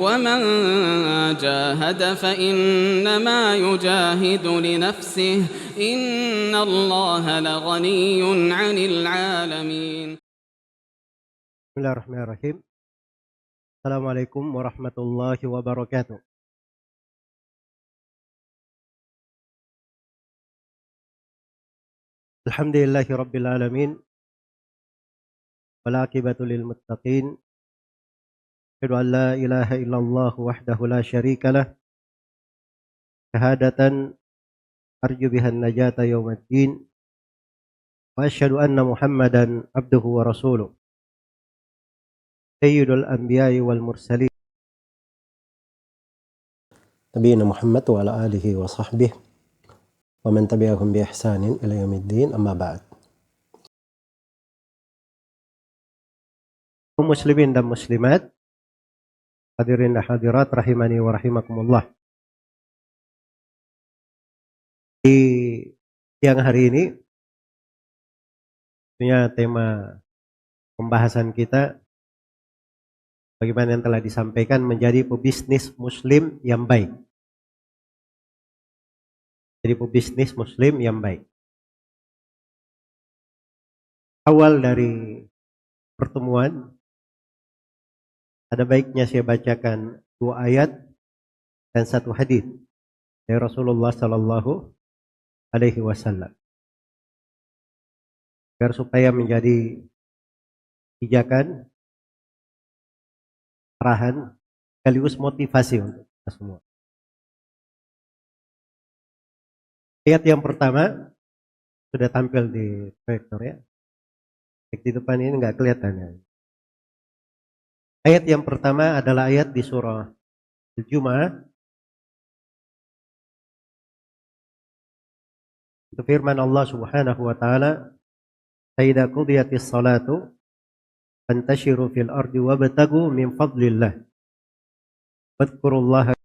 ومن جاهد فإنما يجاهد لنفسه إن الله لغني عن العالمين. Bismillahirrahmanirrahim. Assalamualaikum warahmatullahi wabarakatuh. Alhamdulillahi rabbil alamin. Wal aqibatu lil muttaqin. Asyhadu an la ilaha illallah wahdahu la syarika lah. Syahadatan arju bihan najata yaumiddin. Wa asyhadu anna Muhammadan abduhu wa rasuluh. Sayyidul anbiya'i wal mursalin. Nabiyina Muhammad wa ala alihi wa sahbihi wa man tabi'ahum bi ihsanin ila yaumiddin, amma ba'd. Muslimin dan muslimat, hadirin dan hadirat rahimani wa rahimakumullah. Di siang hari ini punya tema pembahasan kita bagaimana yang telah disampaikan menjadi pebisnis muslim yang baik. Jadi pebisnis muslim yang baik. Awal dari pertemuan ada baiknya saya bacakan 2 ayat dan 1 hadis dari Rasulullah sallallahu alaihi wasallam. Agar supaya menjadi pijakan, arahan, sekaligus motivasi untuk kita semua. Ayat yang pertama sudah tampil di proyektor ya. Di depan ini enggak kelihatan ya. Ayat yang pertama adalah ayat di surah Al-Jumu'ah. Itu firman Allah Subhanahu wa taala, "Idza qudiyatis salatu fantashiru fil ardi wabtagu min fadlillah. Wadhkurullaha."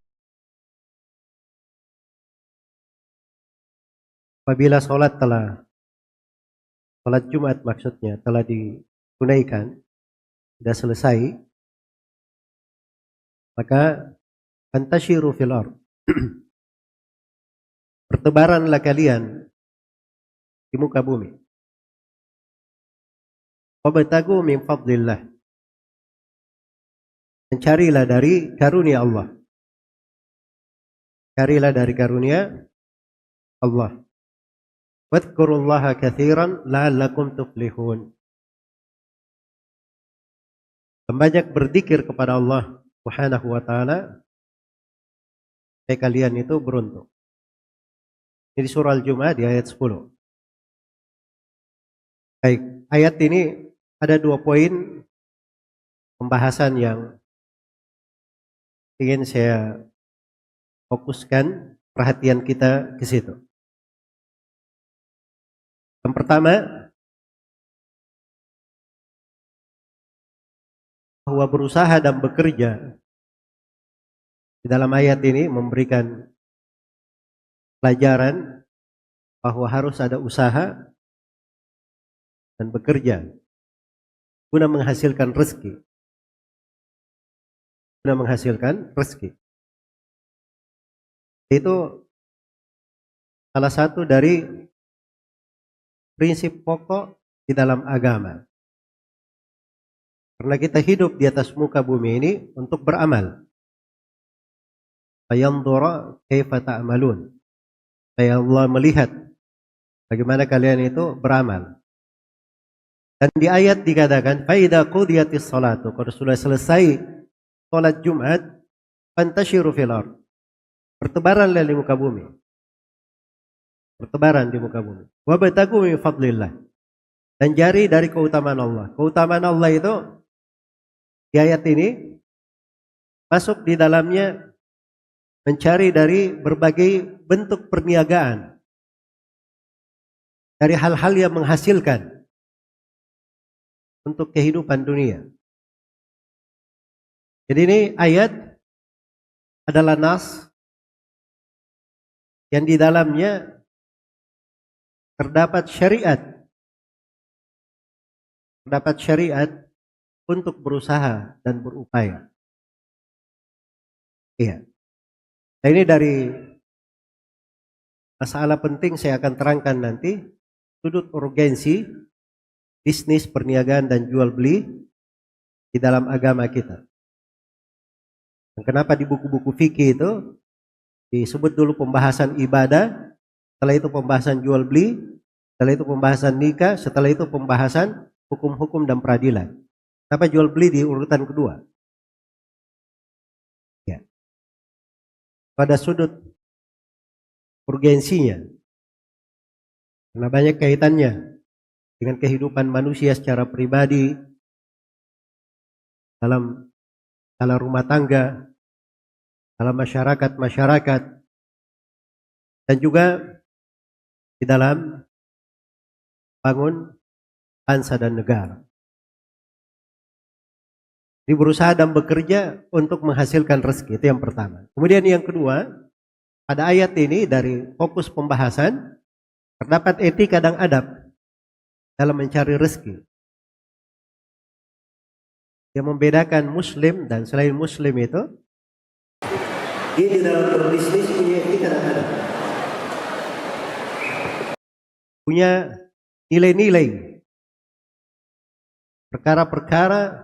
Apabila salat Jumat maksudnya telah ditunaikan, sudah selesai, maka fantashiru fil ard. Bertebaranlah kalian di muka bumi. Wabtagu min fadlillah. Mencarilah dari karunia Allah. Carilah dari karunia Allah. Wadhkurullaha katsiran la'allakum tuflihun. Banyak berzikir kepada Allah Subhanahu wa taala supaya kalian itu beruntung. Ini surah Al-Jumu'ah di ayat 10. Baik, ayat ini ada 2 poin pembahasan yang ingin saya fokuskan perhatian kita ke situ. Yang pertama, bahwa berusaha dan bekerja di dalam ayat ini memberikan pelajaran bahwa harus ada usaha dan bekerja guna menghasilkan rezeki. Itu salah satu dari prinsip pokok di dalam agama. Karena kita hidup di atas muka bumi ini untuk beramal. Fayanzura kaifa ta'malun. Supaya Allah melihat bagaimana kalian itu beramal. Dan di ayat dikatakan, "Fa idza qudiyatis salatu", kalau sudah selesai salat Jumat, fantashiru fil ard. Bertebaranlah di muka bumi. Bertebaran di muka bumi. Wabtagu min fadlillah. Dan cari dari keutamaan Allah. Keutamaan Allah itu di ayat ini masuk di dalamnya mencari dari berbagai bentuk perniagaan. Dari hal-hal yang menghasilkan untuk kehidupan dunia. Jadi ini ayat adalah nas yang di dalamnya terdapat syariat untuk berusaha dan berupaya. Iya. Nah, ini dari masalah penting saya akan terangkan nanti sudut urgensi bisnis, perniagaan dan jual beli di dalam agama kita. Dan kenapa di buku-buku fikih itu disebut dulu pembahasan ibadah, setelah itu pembahasan jual beli, setelah itu pembahasan nikah, setelah itu pembahasan hukum-hukum dan peradilan. Kenapa jual beli di urutan kedua? Ya. Pada sudut urgensinya, karena banyak kaitannya dengan kehidupan manusia secara pribadi, dalam rumah tangga, dalam masyarakat, dan juga di dalam bangun bangsa dan negara. Jadi berusaha dan bekerja untuk menghasilkan rezeki, itu yang pertama. Kemudian yang kedua, pada ayat ini dari fokus pembahasan terdapat etika dan adab dalam mencari rezeki. Yang membedakan muslim dan selain muslim itu, dia di dalam berbisnis punya etika dan adab. Punya nilai-nilai, perkara-perkara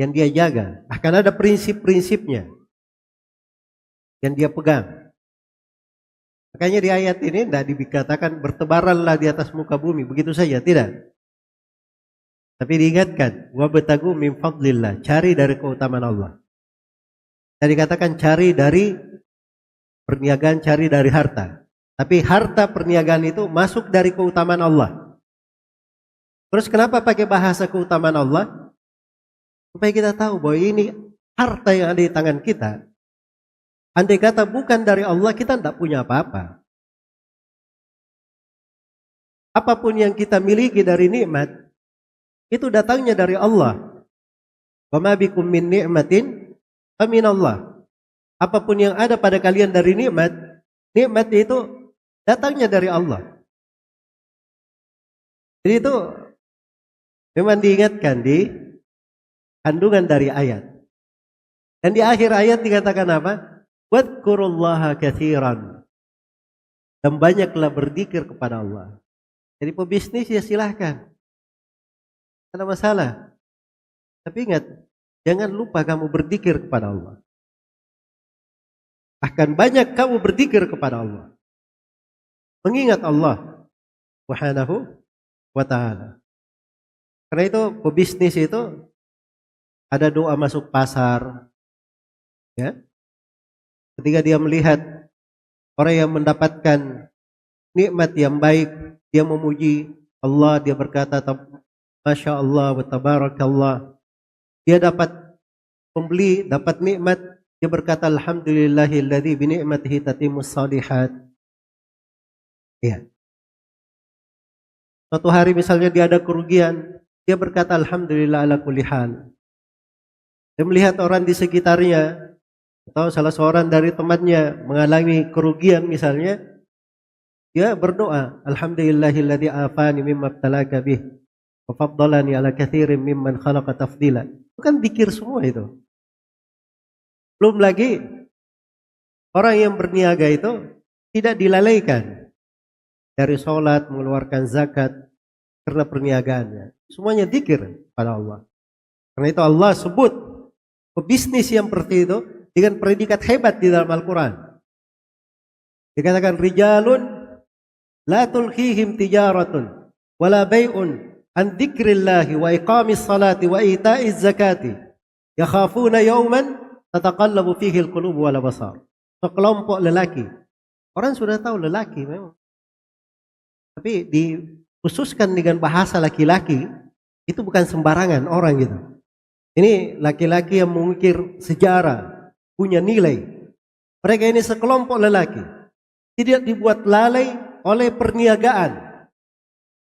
yang dia jaga. Akan ada prinsip-prinsipnya yang dia pegang. Makanya di ayat ini tidak dikatakan bertebaranlah di atas muka bumi begitu saja, tidak. Tapi diingatkan, wabtagu min fadlillah, cari dari keutamaan Allah. Dan dikatakan cari dari perniagaan, cari dari harta. Tapi harta perniagaan itu masuk dari keutamaan Allah. Terus kenapa pakai bahasa keutamaan Allah? Supaya kita tahu bahwa ini harta yang ada di tangan kita. Andai kata bukan dari Allah, kita tidak punya apa-apa. Apapun yang kita miliki dari nikmat, itu datangnya dari Allah. Wa ma bikum min ni'matin fa min Allah. Apapun yang ada pada kalian dari nikmat, nikmat itu datangnya dari Allah. Jadi itu memang diingatkan di kandungan dari ayat. Dan di akhir ayat dikatakan apa? Wadkurullaha katsiran. Dan banyaklah berzikir kepada Allah. Jadi pebisnis ya silahkan. Tidak ada masalah. Tapi ingat, jangan lupa kamu berzikir kepada Allah. Akan banyak kamu berzikir kepada Allah. Mengingat Allah Subhanahu wa ta'ala. Karena itu pebisnis itu ada doa masuk pasar. Ya. Ketika dia melihat orang yang mendapatkan nikmat yang baik, dia memuji Allah, dia berkata Masya Allah wa tabarakallah. Dia dapat pembeli, dapat nikmat, dia berkata alhamdulillahilladzi bi ni'matihi tatimmus shalihat. Ya. Suatu hari misalnya dia ada kerugian, dia berkata alhamdulillah ala kulli hal. Dia melihat orang di sekitarnya atau salah seorang dari temannya mengalami kerugian misalnya, dia berdoa, alhamdulillahilladzi afani mimma ibtalaka bih wa faddalani ala katsirin mimman khalaqa tafdila. Itu kan zikir semua itu. Belum lagi orang yang berniaga itu tidak dilalaikan dari sholat, mengeluarkan zakat karena perniagaannya. Semuanya zikir pada Allah. Karena itu Allah sebut pebisnis yang seperti itu dengan predikat hebat di dalam Al-Quran. Dikatakan rijalun la tulhihim tijaratun wala bay'un an dzikrillahi wa iqamis salati wa ita'iz zakati yakhafuna yawman tataqallabu fihi al-qulubu wal absar. Sekelompok lelaki. Orang sudah tahu lelaki memang. Tapi dikhususkan dengan bahasa laki-laki, itu bukan sembarangan orang gitu. Ini laki-laki yang mengukir sejarah, punya nilai. Mereka ini sekelompok lelaki. Tidak dibuat lalai oleh perniagaan.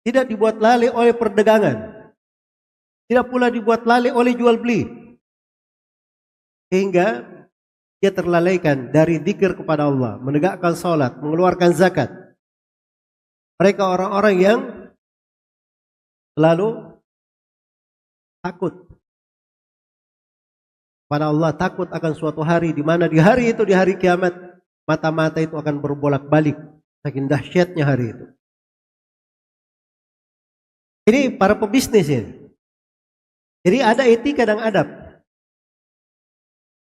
Tidak dibuat lalai oleh perdagangan. Tidak pula dibuat lalai oleh jual beli. Sehingga dia terlalaikan dari zikir kepada Allah, menegakkan salat, mengeluarkan zakat. Mereka orang-orang yang selalu takut kepada Allah, takut akan suatu hari di mana di hari itu, di hari kiamat, mata-mata itu akan berbolak-balik, saking dahsyatnya hari itu. Ini para pebisnis ini. Jadi ada etika dan adab.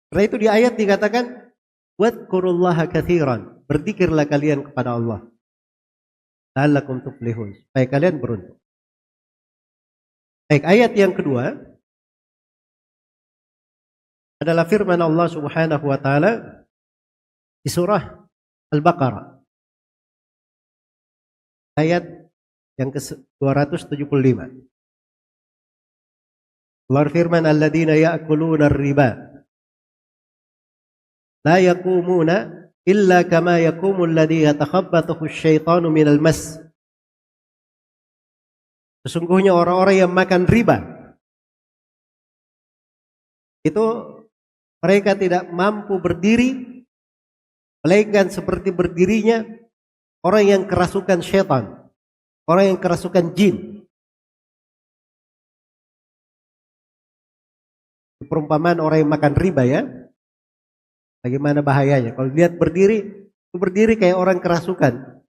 Karena itu di ayat dikatakan, wadkurullaha katsiran, berzikirlah kalian kepada Allah, la'allakum tuflihun, supaya kalian beruntung. Baik, ayat yang kedua adalah firman Allah Subhanahu wa taala di surah Al-Baqarah ayat yang ke-275. Allah firman, alladzina ya'kuluna ar-riba la yaqumuna illa kama yaqumu alladzi yatakhabbathu asy-syaitanu minal mas. Sesungguhnya orang-orang yang makan riba itu mereka tidak mampu berdiri melainkan seperti berdirinya orang yang kerasukan syaitan, orang yang kerasukan jin. Perumpamaan orang yang makan riba ya. Bagaimana bahayanya? Kalau lihat berdiri, itu berdiri kayak orang kerasukan.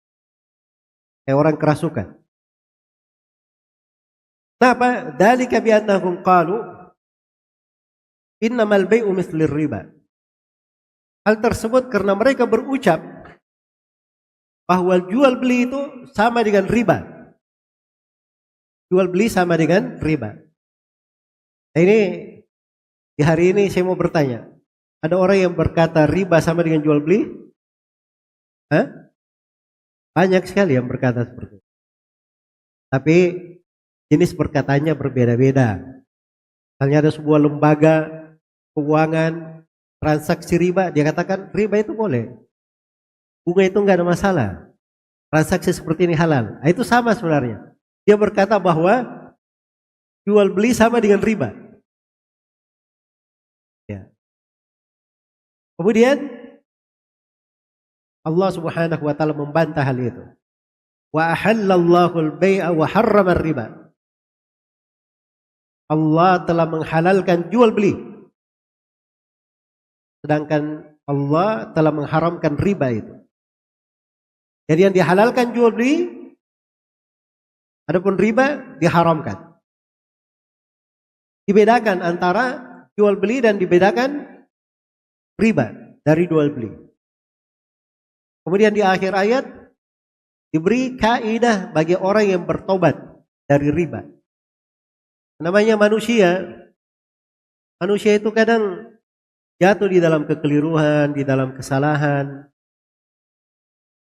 Kayak orang kerasukan. Kenapa? Dzalika bi annahum qalu innamal bai'u mithlir riba. Hal tersebut karena mereka berucap bahwa jual beli itu sama dengan riba. Jual beli sama dengan riba. Nah, ini di hari ini saya mau bertanya, ada orang yang berkata riba sama dengan jual beli? Hah? Banyak sekali yang berkata seperti itu. Tapi jenis perkataannya berbeda-beda. Misalnya ada sebuah lembaga keuangan transaksi riba, dia katakan riba itu boleh, bunga itu enggak ada masalah, transaksi seperti ini halal. Nah, itu sama sebenarnya. Dia berkata bahwa jual beli sama dengan riba. Ya. Kemudian Allah Subhanahu wa taala membantah hal itu. Wa ahallallahu al-bai'a wa harrama ar-riba. Allah telah menghalalkan jual beli, sedangkan Allah telah mengharamkan riba itu. Jadi yang dihalalkan jual beli, adapun riba diharamkan. Dibedakan antara jual beli dan dibedakan riba dari jual beli. Kemudian di akhir ayat diberi kaidah bagi orang yang bertobat dari riba. Namanya manusia. Manusia itu kadang jatuh di dalam kekeliruan, di dalam kesalahan.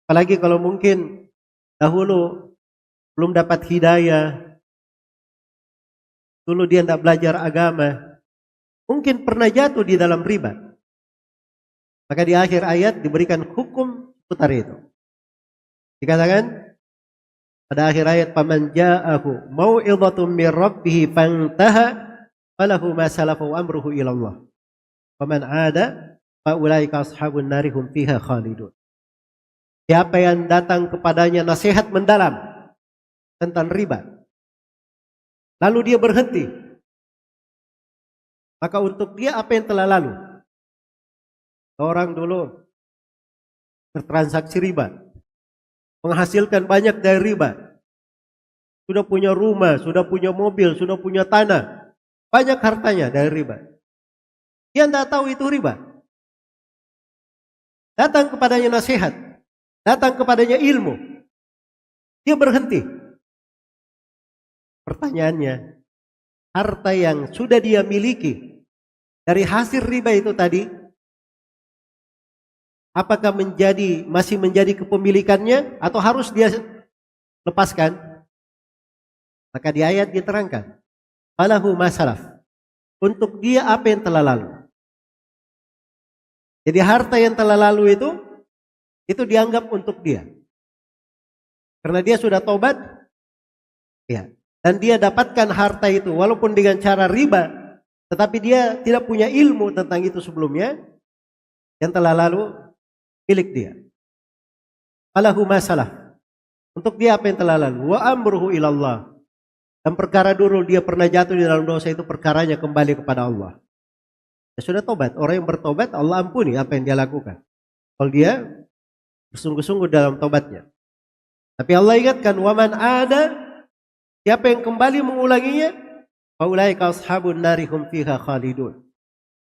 Apalagi kalau mungkin dahulu belum dapat hidayah, dulu dia tidak belajar agama, mungkin pernah jatuh di dalam riba. Maka di akhir ayat diberikan hukum putar itu. Dikatakan pada akhir ayat, faman ja'ahu mau'izatun mir rabbih fantaha falahu ma salafa wa amruhu ila Allah. Faman 'ada fa ulaika ashabun nari hum fiha khalidun. Siapa yang datang kepadanya nasihat mendalam tentang riba, lalu dia berhenti, maka untuk dia apa yang telah lalu? Orang dulu bertransaksi riba, menghasilkan banyak dari riba. Sudah punya rumah, sudah punya mobil, sudah punya tanah. Banyak hartanya dari riba. Dia tidak tahu itu riba. Datang kepadanya nasihat, datang kepadanya ilmu, dia berhenti. Pertanyaannya, harta yang sudah dia miliki dari hasil riba itu tadi, apakah masih menjadi kepemilikannya atau harus dia lepaskan? Maka di ayat diterangkan, falahu ma salaf. Untuk dia apa yang telah lalu. Jadi harta yang telah lalu itu dianggap untuk dia. Karena dia sudah tobat, ya, dan dia dapatkan harta itu walaupun dengan cara riba, tetapi dia tidak punya ilmu tentang itu sebelumnya, yang telah lalu milik dia. Falahu ma salaf. Untuk dia apa yang telah lalu. Wa amruhu ilallah. Dan perkara dulu dia pernah jatuh di dalam dosa itu, perkaranya kembali kepada Allah. Ya sudah tobat. Orang yang bertobat Allah ampuni apa yang dia lakukan. Kalau dia bersungguh-sungguh dalam tobatnya. Tapi Allah ingatkan, waman ada, siapa yang kembali mengulanginya, faulaika ashabun nari hum fiha khalidun.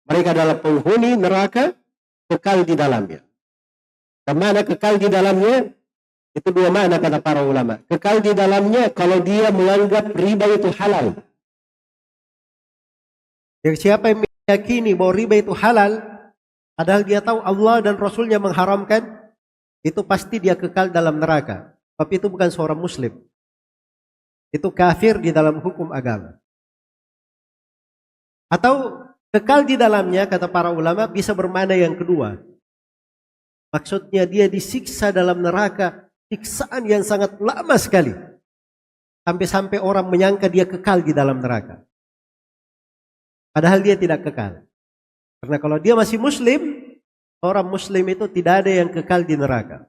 Mereka adalah penghuni neraka, kekal di dalamnya. Kemana kekal di dalamnya? Itu dua makna kata para ulama. Kekal di dalamnya kalau dia menganggap riba itu halal. Yang siapa yang meyakini bahwa riba itu halal, padahal dia tahu Allah dan Rasulnya mengharamkan, itu pasti dia kekal dalam neraka. Tapi itu bukan seorang muslim. Itu kafir di dalam hukum agama. Atau kekal di dalamnya, kata para ulama, bisa bermakna yang kedua. Maksudnya dia disiksa dalam neraka, siksaan yang sangat lama sekali. Sampai-sampai orang menyangka dia kekal di dalam neraka. Padahal dia tidak kekal. Karena kalau dia masih muslim, orang muslim itu tidak ada yang kekal di neraka.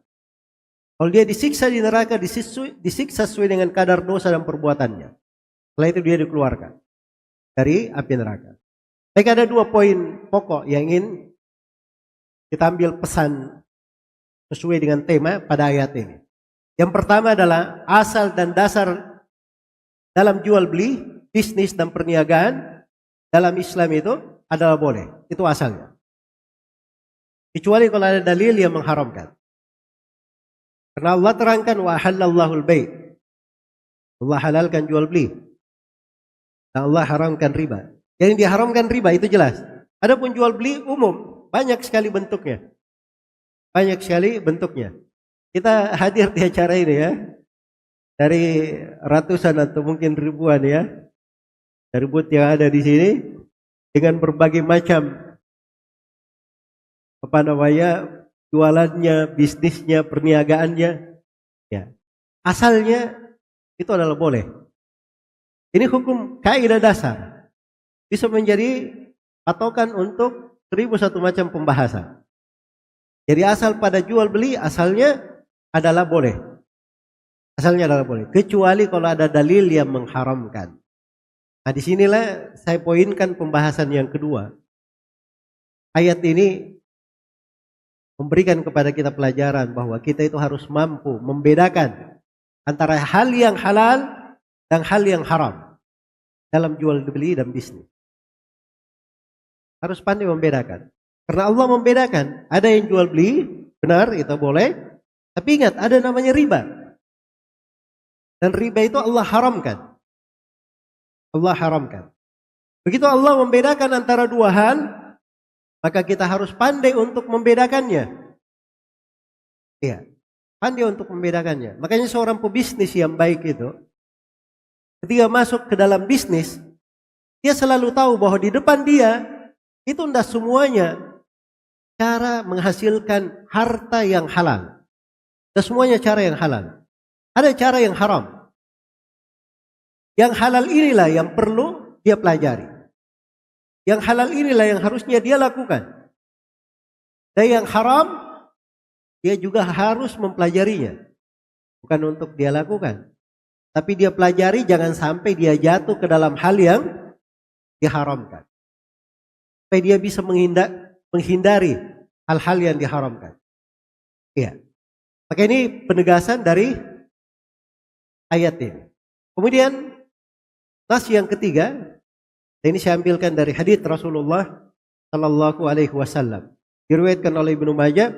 Kalau dia disiksa di neraka, disiksa sesuai dengan kadar dosa dan perbuatannya. Setelah itu dia dikeluarkan dari api neraka. Baik, ada dua poin pokok yang ingin kita ambil pesan sesuai dengan tema pada ayat ini. Yang pertama adalah asal dan dasar dalam jual beli, bisnis dan perniagaan dalam Islam itu adalah boleh. Itu asalnya. Kecuali kalau ada dalil yang mengharamkan. Karena Allah terangkan wa halallahu al-bai'. Allah halalkan jual beli. Dan Allah haramkan riba. Yang diharamkan riba itu jelas. Adapun jual beli umum, banyak sekali bentuknya. Banyak sekali bentuknya. Kita hadir di acara ini ya. Dari ratusan atau mungkin ribuan ya. Dari booth yang ada di sini dengan berbagai macam jualannya, bisnisnya, perniagaannya. Ya. Asalnya itu adalah boleh. Ini hukum kaidah dasar. Bisa menjadi patokan untuk 1001 macam pembahasan. Jadi asal pada jual beli asalnya adalah boleh. Asalnya adalah boleh. Kecuali kalau ada dalil yang mengharamkan. Nah disinilah saya poinkan pembahasan yang kedua. Ayat ini memberikan kepada kita pelajaran bahwa kita itu harus mampu membedakan antara hal yang halal dan hal yang haram dalam jual beli dan bisnis. Harus pandai membedakan. Karena Allah membedakan. Ada yang jual beli, benar itu boleh. Tapi ingat ada namanya riba. Dan riba itu Allah haramkan. Allah haramkan. Begitu Allah membedakan antara dua hal, maka kita harus pandai untuk membedakannya. Iya, pandai untuk membedakannya. Makanya seorang pebisnis yang baik itu, ketika masuk ke dalam bisnis, dia selalu tahu bahwa di depan dia, itu tidak semuanya cara menghasilkan harta yang halal. Dan semuanya cara yang halal. Ada cara yang haram. Yang halal inilah yang perlu dia pelajari. Yang halal inilah yang harusnya dia lakukan. Dan yang haram, dia juga harus mempelajarinya. Bukan untuk dia lakukan. Tapi dia pelajari jangan sampai dia jatuh ke dalam hal yang diharamkan. Supaya dia bisa menghindari hal-hal yang diharamkan. Iya. Maka ini penegasan dari ayat ini. Kemudian nas yang ketiga, ini saya ambilkan dari hadits Rasulullah sallallahu alaihi wasallam. Diriwayatkan oleh Ibnu Majah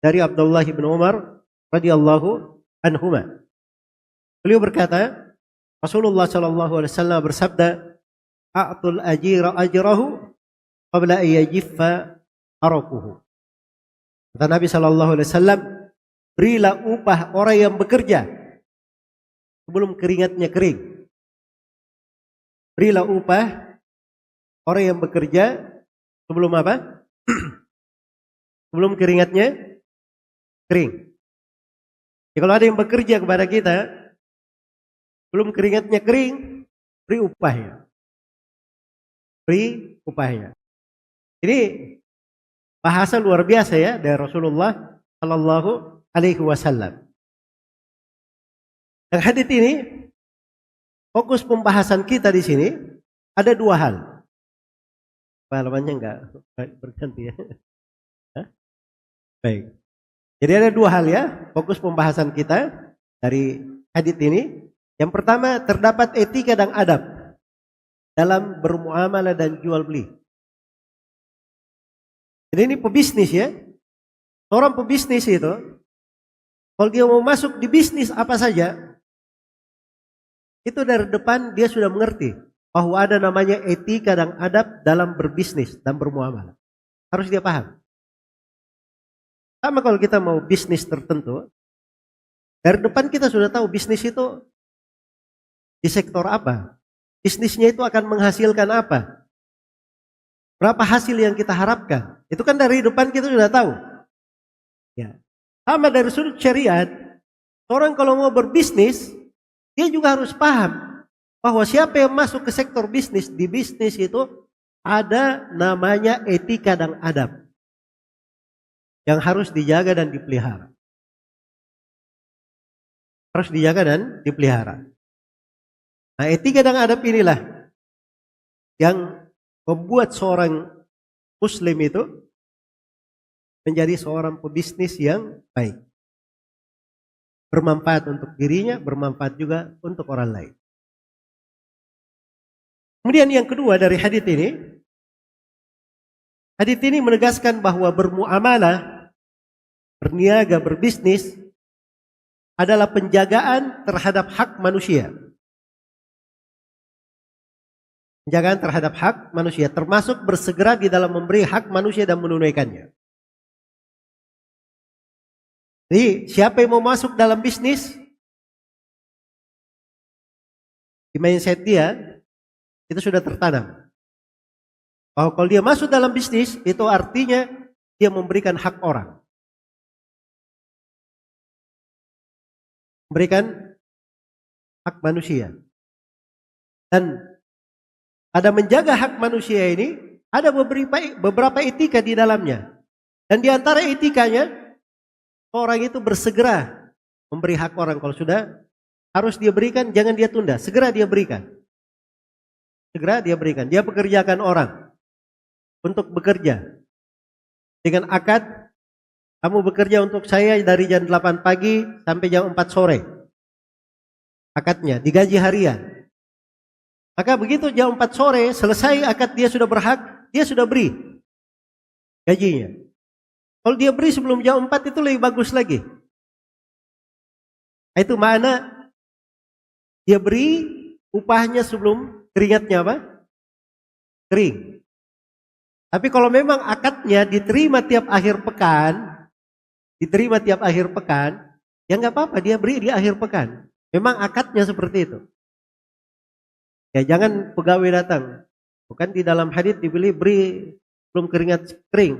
dari Abdullah bin Umar radhiyallahu anhuma. Beliau berkata, Rasulullah sallallahu alaihi wasallam bersabda, "A'tul ajira ajrahu qabla an yajiffa araquhu." Kata Nabi sallallahu alaihi wasallam, berilah upah orang yang bekerja sebelum keringatnya kering. Berilah upah orang yang bekerja sebelum apa? Sebelum keringatnya kering. Ya, kalau ada yang bekerja kepada kita sebelum keringatnya kering, beri upahnya. Beri upahnya. Ini bahasa luar biasa ya dari Rasulullah sallallahu alaihi wasallam. Dan hadits ini fokus pembahasan kita di sini ada dua hal. halamannya enggak berganti ya. Hah? Baik. Jadi ada dua hal ya, fokus pembahasan kita dari hadits ini. Yang pertama, terdapat etika dan adab dalam bermuamalah dan jual beli. Jadi ini pebisnis ya. Orang pebisnis itu, kalau dia mau masuk di bisnis apa saja, itu dari depan dia sudah mengerti bahwa ada namanya etika dan adab dalam berbisnis dan bermuamalah. Harus dia paham. Sama kalau kita mau bisnis tertentu, dari depan kita sudah tahu bisnis itu di sektor apa. Bisnisnya itu akan menghasilkan apa. Berapa hasil yang kita harapkan. Itu kan dari depan kita sudah tahu. Ya. Sama dari sudut syariat, orang kalau mau berbisnis, dia juga harus paham bahwa siapa yang masuk ke sektor bisnis, di bisnis itu ada namanya etika dan adab yang harus dijaga dan dipelihara. Harus dijaga dan dipelihara. Nah, etika dan adab inilah yang membuat seorang muslim itu menjadi seorang pebisnis yang baik. Bermanfaat untuk dirinya, bermanfaat juga untuk orang lain. Kemudian yang kedua dari hadits ini menegaskan bahwa bermuamalah, berniaga, berbisnis adalah penjagaan terhadap hak manusia. Penjagaan terhadap hak manusia, termasuk bersegera di dalam memberi hak manusia dan menunaikannya. Jadi siapa yang mau masuk dalam bisnis, di mindset dia itu sudah tertanam. Bahwa kalau dia masuk dalam bisnis, itu artinya dia memberikan hak orang. Memberikan hak manusia. Dan ada menjaga hak manusia ini, ada beberapa etika di dalamnya. Dan di antara etikanya, orang itu bersegera memberi hak orang. Kalau sudah harus dia berikan, jangan dia tunda. Segera dia berikan. Segera dia berikan. Dia pekerjakan orang untuk bekerja. Dengan akad, kamu bekerja untuk saya dari jam 8 pagi sampai jam 4 sore. Akadnya, digaji harian. Maka begitu jam 4 sore, selesai akad dia sudah berhak, dia sudah beri gajinya. Kalau dia beri sebelum jam 4 itu lebih bagus lagi. Itu mana dia beri upahnya sebelum keringatnya apa? Kering. Tapi kalau memang akadnya diterima tiap akhir pekan, ya nggak apa-apa dia beri di akhir pekan. Memang akadnya seperti itu. Ya jangan pegawai datang. Bukan di dalam hadits beri belum kering.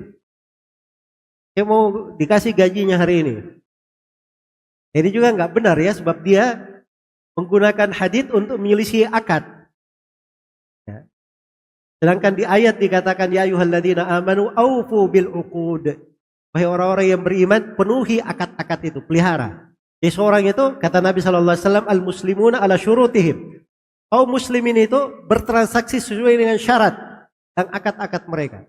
Dia mau dikasih gajinya hari ini. Ini juga nggak benar ya, sebab dia menggunakan hadits untuk menyelisih akad. Ya. Sedangkan di ayat dikatakan ya ayyuhalladzina amanu aufu bil uqud. Wahai orang-orang yang beriman, penuhi akad-akad itu, pelihara. Jadi seorang itu kata Nabi sallallahu alaihi wasallam al-muslimuna ala syurutihim. Kaum muslimin itu bertransaksi sesuai dengan syarat dan akad-akad mereka.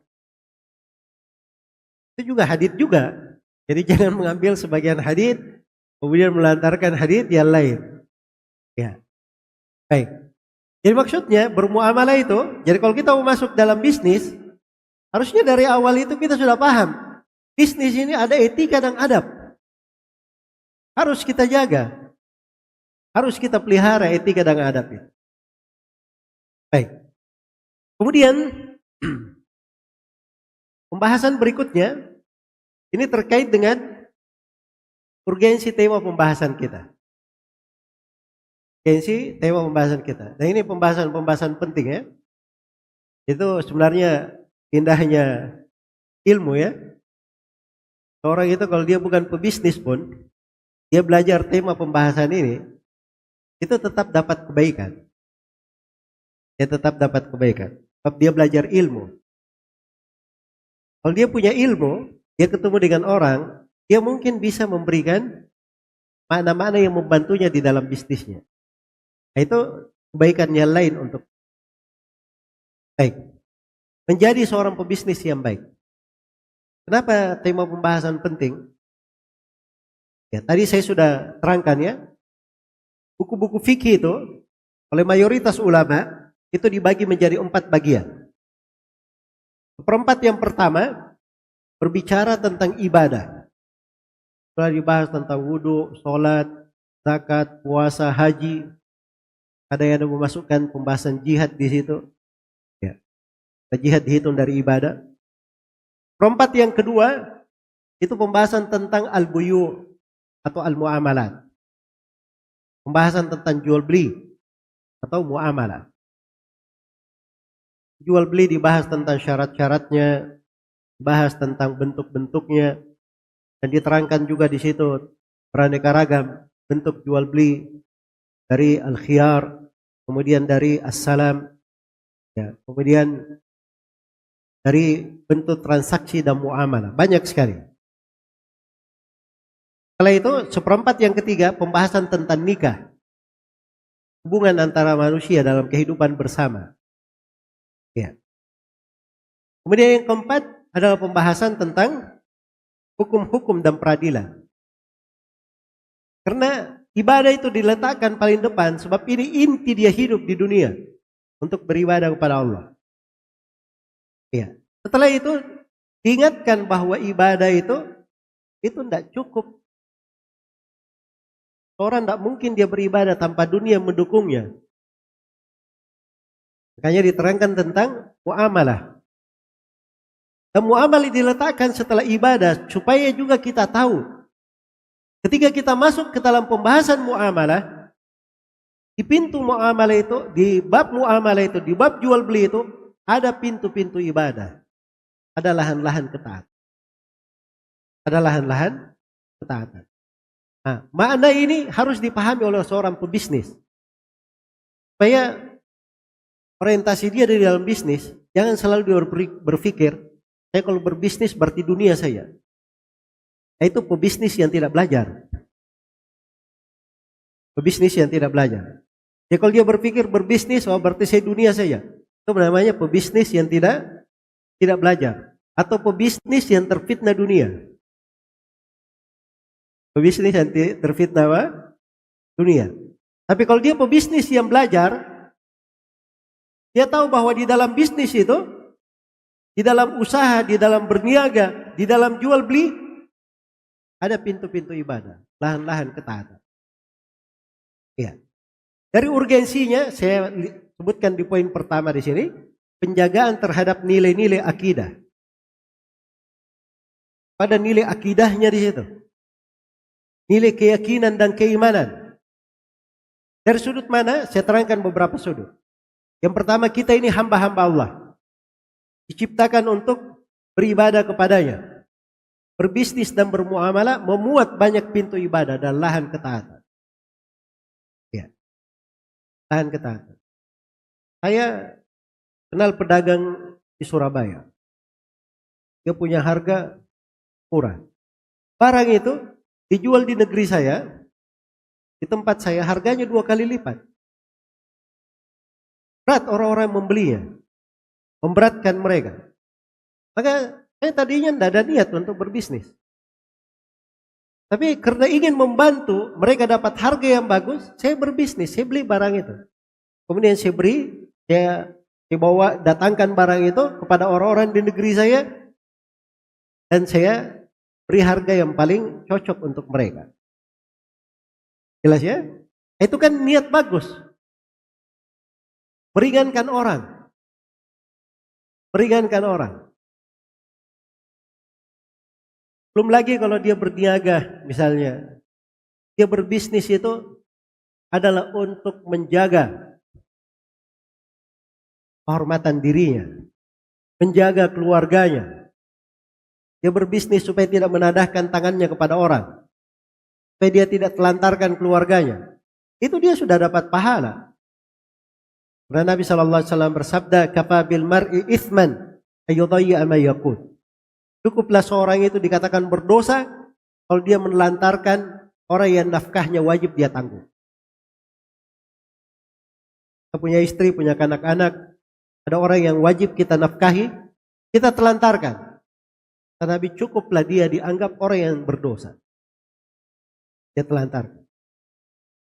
Itu juga hadits juga. Jadi jangan mengambil sebagian hadits kemudian melantarkan hadits yang lain. Ya. Baik. Jadi maksudnya bermuamalah itu, jadi kalau kita mau masuk dalam bisnis, harusnya dari awal itu kita sudah paham. Bisnis ini ada etika dan adab. Harus kita jaga. Harus kita pelihara etika dan adab itu. Baik. Kemudian pembahasan berikutnya ini terkait dengan urgensi tema pembahasan kita. Urgensi tema pembahasan kita. Dan ini pembahasan penting ya. Itu sebenarnya indahnya ilmu ya. Orang itu kalau dia bukan pebisnis pun, dia belajar tema pembahasan ini, itu tetap dapat kebaikan. Dia tetap dapat kebaikan. Sebab dia belajar ilmu. Kalau dia punya ilmu, dia ketemu dengan orang, dia mungkin bisa memberikan makna-makna yang membantunya di dalam bisnisnya. Nah, itu kebaikan yang lain untuk baik. menjadi seorang pebisnis yang baik. Kenapa tema pembahasan penting? Ya, tadi saya sudah terangkan ya. Buku-buku fikih itu oleh mayoritas ulama itu dibagi menjadi 4 bagian. Seperempat yang pertama berbicara tentang ibadah. Setelah dibahas tentang wudhu, sholat, zakat, puasa, haji. Ada yang memasukkan pembahasan jihad di situ. Ya. Jihad dihitung dari ibadah. Seperempat yang kedua itu pembahasan tentang al-buyu atau al-muamalat. Pembahasan tentang jual beli atau muamalah. Jual beli dibahas tentang syarat-syaratnya, bahas tentang bentuk-bentuknya, dan diterangkan juga di situ beraneka ragam bentuk jual beli dari al-khiyar, kemudian dari as-salam, ya, kemudian dari bentuk transaksi dan muamalah, banyak sekali. Setelah itu seperempat yang ketiga pembahasan tentang nikah, hubungan antara manusia dalam kehidupan bersama. Ya. Kemudian yang keempat adalah pembahasan tentang hukum-hukum dan peradilan. Karena ibadah itu diletakkan paling depan sebab ini inti dia hidup di dunia untuk beribadah kepada Allah. Ya. Setelah itu diingatkan bahwa ibadah itu tidak cukup. Orang tidak mungkin dia beribadah tanpa dunia mendukungnya. Makanya diterangkan tentang muamalah. Dan muamalah diletakkan setelah ibadah supaya juga kita tahu. Ketika kita masuk ke dalam pembahasan muamalah, di pintu muamalah itu, di bab muamalah itu, di bab jual beli itu, ada pintu-pintu ibadah. Ada lahan-lahan ketaatan. Ada lahan-lahan ketaatan. Nah, makna ini harus dipahami oleh seorang pebisnis. Supaya orientasi dia di dalam bisnis, jangan selalu dia berpikir, saya kalau berbisnis berarti dunia saya. Nah, itu pebisnis yang tidak belajar. Pebisnis yang tidak belajar. Jadi kalau dia berpikir berbisnis, oh berarti saya dunia saya. Itu namanya pebisnis yang tidak belajar. Atau pebisnis yang terfitnah dunia. Pebisnis yang terfitnah apa? Dunia. Tapi kalau dia pebisnis yang belajar, dia tahu bahwa di dalam bisnis itu, di dalam usaha, di dalam berniaga, di dalam jual beli, ada pintu-pintu ibadah, lahan-lahan ketaatan. Ya. Dari urgensinya, saya sebutkan di poin pertama di sini, penjagaan terhadap nilai-nilai akidah. Pada nilai akidahnya di situ. Nilai keyakinan dan keimanan. Dari sudut mana? Saya terangkan beberapa sudut. Yang pertama, kita ini hamba-hamba Allah. Diciptakan untuk beribadah kepadanya. Berbisnis dan bermuamalah memuat banyak pintu ibadah dan lahan ketaatan. Ya. Lahan ketaatan. Saya kenal pedagang di Surabaya. Dia punya harga murah. Barang itu dijual di negeri saya, di tempat saya harganya 2 kali lipat. Berat orang-orang membelinya, memberatkan mereka. Maka saya tadinya tidak ada niat untuk berbisnis. Tapi karena ingin membantu mereka dapat harga yang bagus, saya berbisnis, saya beli barang itu. Kemudian saya beri, saya bawa, datangkan barang itu kepada orang-orang di negeri saya, dan saya beri harga yang paling cocok untuk mereka. Jelas ya? Itu kan niat bagus. Meringankan orang. Meringankan orang. Belum lagi kalau dia berniaga misalnya. Dia berbisnis itu adalah untuk menjaga kehormatan dirinya. Menjaga keluarganya. Dia berbisnis supaya tidak menadahkan tangannya kepada orang. Supaya dia tidak telantarkan keluarganya. Itu dia sudah dapat pahala. Karena Nabi SAW bersabda, "Kafa bil mar'i ithman ayyudayya ma yaqut." Cukuplah seorang itu dikatakan berdosa kalau dia menelantarkan orang yang nafkahnya wajib dia tanggung. Kita punya istri, punya anak-anak, Ada orang yang wajib kita nafkahi, kita telantarkan. Kata Nabi, cukuplah dia dianggap orang yang berdosa. Dia telantarkan.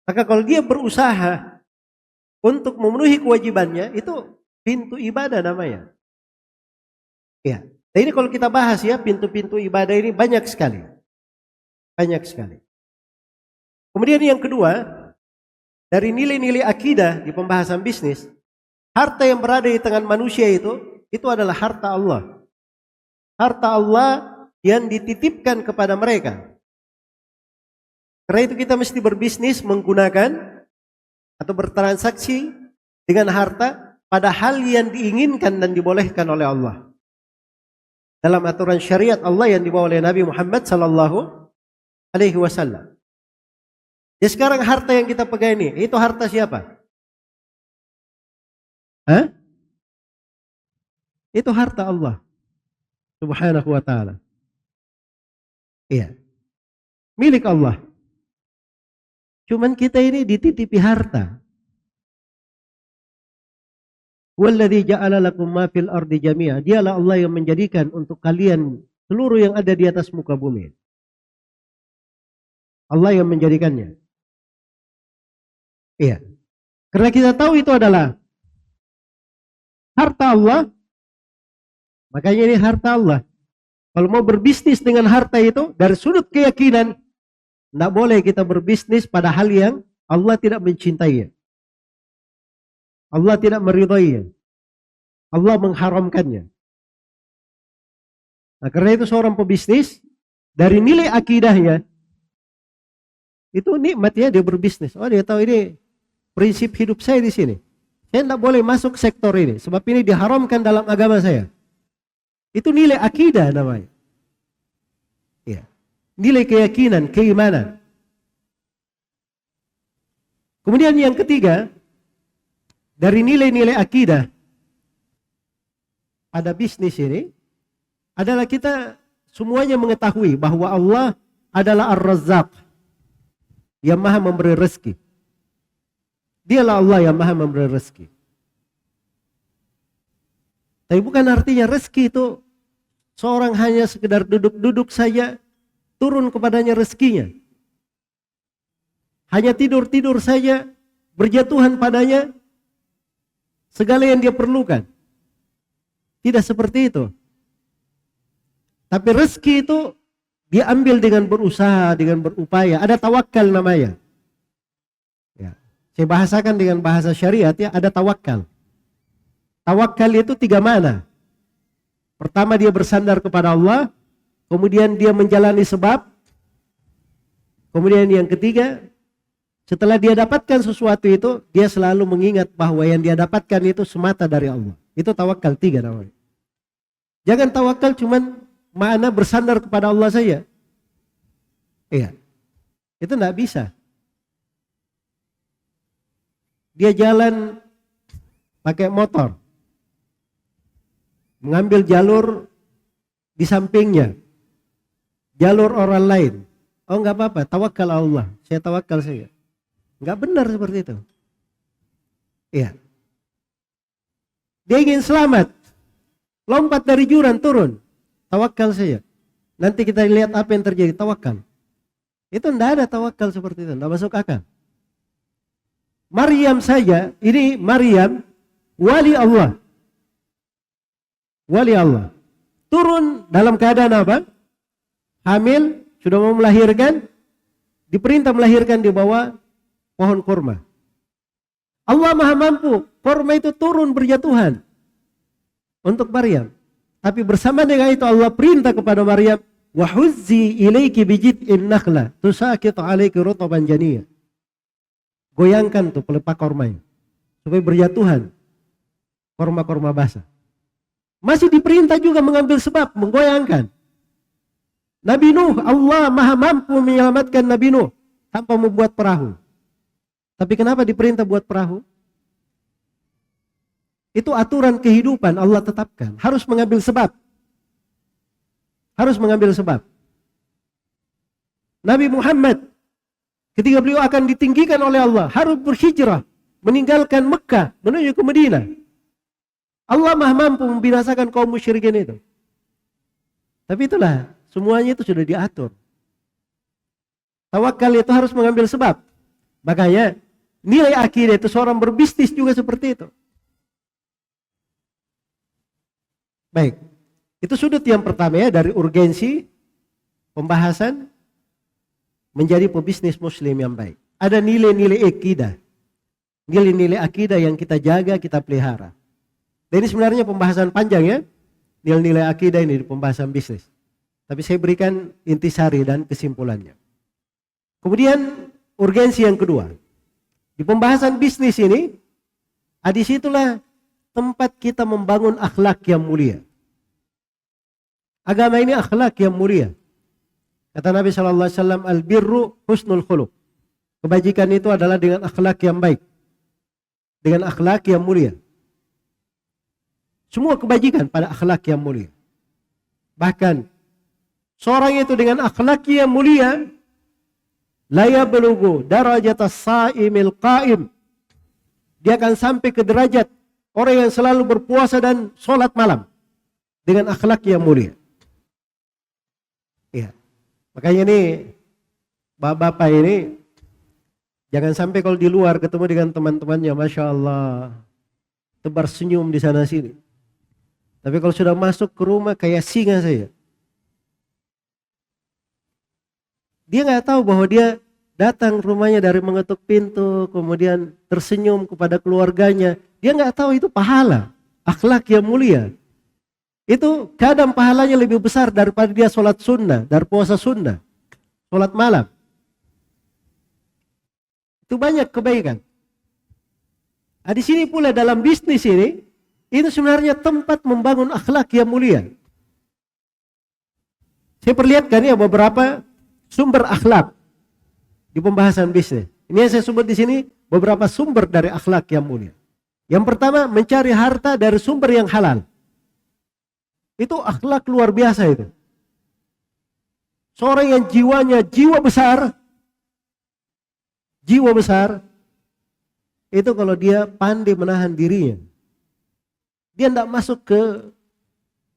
Maka kalau dia berusaha untuk memenuhi kewajibannya, itu pintu ibadah namanya. Ya. Nah ini kalau kita bahas ya, pintu-pintu ibadah ini banyak sekali. Banyak sekali. Kemudian yang kedua, dari nilai-nilai akidah di pembahasan bisnis, harta yang berada di tangan manusia itu adalah harta Allah. Harta Allah yang dititipkan kepada mereka. Karena itu kita mesti berbisnis menggunakan atau bertransaksi dengan harta pada hal yang diinginkan dan dibolehkan oleh Allah. Dalam aturan syariat Allah yang dibawa oleh Nabi Muhammad sallallahu alaihi wasallam. Ya sekarang harta yang kita pegang ini, itu harta siapa? Hah? Itu harta Allah Subhanahu wa ta'ala. Iya. Milik Allah. Cuman kita ini dititipi harta. Walladzi ja'ala lakum ma fil ardi jami'a. Dialah Allah yang menjadikan untuk kalian seluruh yang ada di atas muka bumi. Allah yang menjadikannya. Iya. Karena kita tahu itu adalah harta Allah. Makanya ini harta Allah. Kalau mau berbisnis dengan harta itu, dari sudut keyakinan, tidak boleh kita berbisnis pada hal yang Allah tidak mencintainya. Allah tidak meridainya. Allah mengharamkannya. Nah, karena itu seorang pebisnis, dari nilai akidahnya, itu nikmatnya dia berbisnis. Oh, dia tahu ini prinsip hidup saya di sini. Saya tidak boleh masuk sektor ini, sebab ini diharamkan dalam agama saya. Itu nilai akidah namanya. Ya. Nilai keyakinan, keimanan. Kemudian yang ketiga, dari nilai-nilai akidah pada bisnis ini adalah kita semuanya mengetahui bahwa Allah adalah Ar-Razzaq yang maha memberi rezeki. Dialah Allah yang maha memberi rezeki. Tapi bukan artinya rezeki itu seorang hanya sekedar duduk-duduk saja, turun kepadanya rezekinya. Hanya tidur-tidur saja, berjatuhan padanya segala yang dia perlukan. Tidak seperti itu. Tapi rezeki itu dia ambil dengan berusaha, dengan berupaya. Ada tawakal namanya. Ya. Saya bahasakan dengan bahasa syariat ya, ada tawakal. Tawakal itu 3 makna. Pertama dia bersandar kepada Allah, kemudian dia menjalani sebab, kemudian yang ketiga, setelah dia dapatkan sesuatu itu, dia selalu mengingat bahwa yang dia dapatkan itu semata dari Allah. Itu tawakal 3 namanya. Jangan tawakal cuman makna bersandar kepada Allah saja. Iya. Itu enggak bisa. Dia jalan pakai motor. Mengambil jalur di sampingnya. Jalur orang lain. Oh enggak apa-apa, tawakal Allah. Saya tawakal saja. Enggak benar seperti itu. Iya. Dia ingin selamat. Lompat dari jurang turun. Tawakal saja. Nanti kita lihat apa yang terjadi. Tawakal. Itu tidak ada tawakal seperti itu. Tidak masuk akal. Maryam saja. Ini Maryam. Wali Allah. Wali Allah. Turun dalam keadaan apa? Hamil. Sudah mau melahirkan. Diperintah melahirkan di bawah pohon kurma. Allah maha mampu. Kurma itu turun berjatuhan. Untuk Maryam. Tapi bersama dengan itu Allah perintah kepada Maryam, wa huzzi ilaiki bijid'in nakhla tusaqitu 'alaiki rutban janiyya. Goyangkan tuh pelepah kormanya supaya berjatuhan korma-korma basah. Masih diperintah juga mengambil sebab, menggoyangkan. Nabi Nuh, Allah maha mampu menyelamatkan Nabi Nuh tanpa membuat perahu. Tapi kenapa diperintah buat perahu? Itu aturan kehidupan Allah tetapkan. Harus mengambil sebab. Harus mengambil sebab. Nabi Muhammad ketika beliau akan ditinggikan oleh Allah, harus berhijrah, meninggalkan Mekah menuju ke Madinah. Allah Maha mampu membinasakan kaum musyrikin itu. Tapi itulah, semuanya itu sudah diatur. Tawakal itu harus mengambil sebab. Makanya nilai akidah itu seorang berbisnis juga seperti itu. Baik, itu sudut yang pertama ya, dari urgensi pembahasan menjadi pebisnis muslim yang baik. Ada nilai-nilai akidah. Nilai-nilai akidah yang kita jaga, kita pelihara. Dan ini sebenarnya pembahasan panjang ya. Nilai-nilai akidah ini di pembahasan bisnis. Tapi saya berikan intisari dan kesimpulannya. Kemudian urgensi yang kedua. Di pembahasan bisnis ini, disitulah tempat kita membangun akhlak yang mulia. Agama ini akhlak yang mulia. Kata Nabi SAW, al-birru husnul khuluq. Kebajikan itu adalah dengan akhlak yang baik. Dengan akhlak yang mulia. Semua kebajikan pada akhlak yang mulia. Bahkan, seorang itu dengan akhlak yang mulia, la yablughu darajat as-sa'imil qa'im. Dia akan sampai ke derajat orang yang selalu berpuasa dan sholat malam. Dengan akhlak yang mulia. Iya. Makanya ini, bapak-bapak ini, jangan sampai kalau di luar ketemu dengan teman-temannya, Masya Allah, tebar senyum di sana sini. Tapi kalau sudah masuk ke rumah kayak singa saja. Dia nggak tahu bahwa dia datang rumahnya dari mengetuk pintu, kemudian tersenyum kepada keluarganya. Dia nggak tahu itu pahala, akhlak yang mulia. Itu kadang pahalanya lebih besar daripada dia sholat sunnah, dari puasa sunnah, sholat malam. Itu banyak kebaikan. Di sini pula dalam bisnis ini, itu sebenarnya tempat membangun akhlak yang mulia. Saya perlihatkan ya beberapa sumber akhlak di pembahasan bisnis. Ini yang saya sebut di sini beberapa sumber dari akhlak yang mulia. Yang pertama, mencari harta dari sumber yang halal. Itu akhlak luar biasa itu. Seorang yang jiwanya jiwa besar, itu kalau dia pandai menahan dirinya, dia tidak masuk ke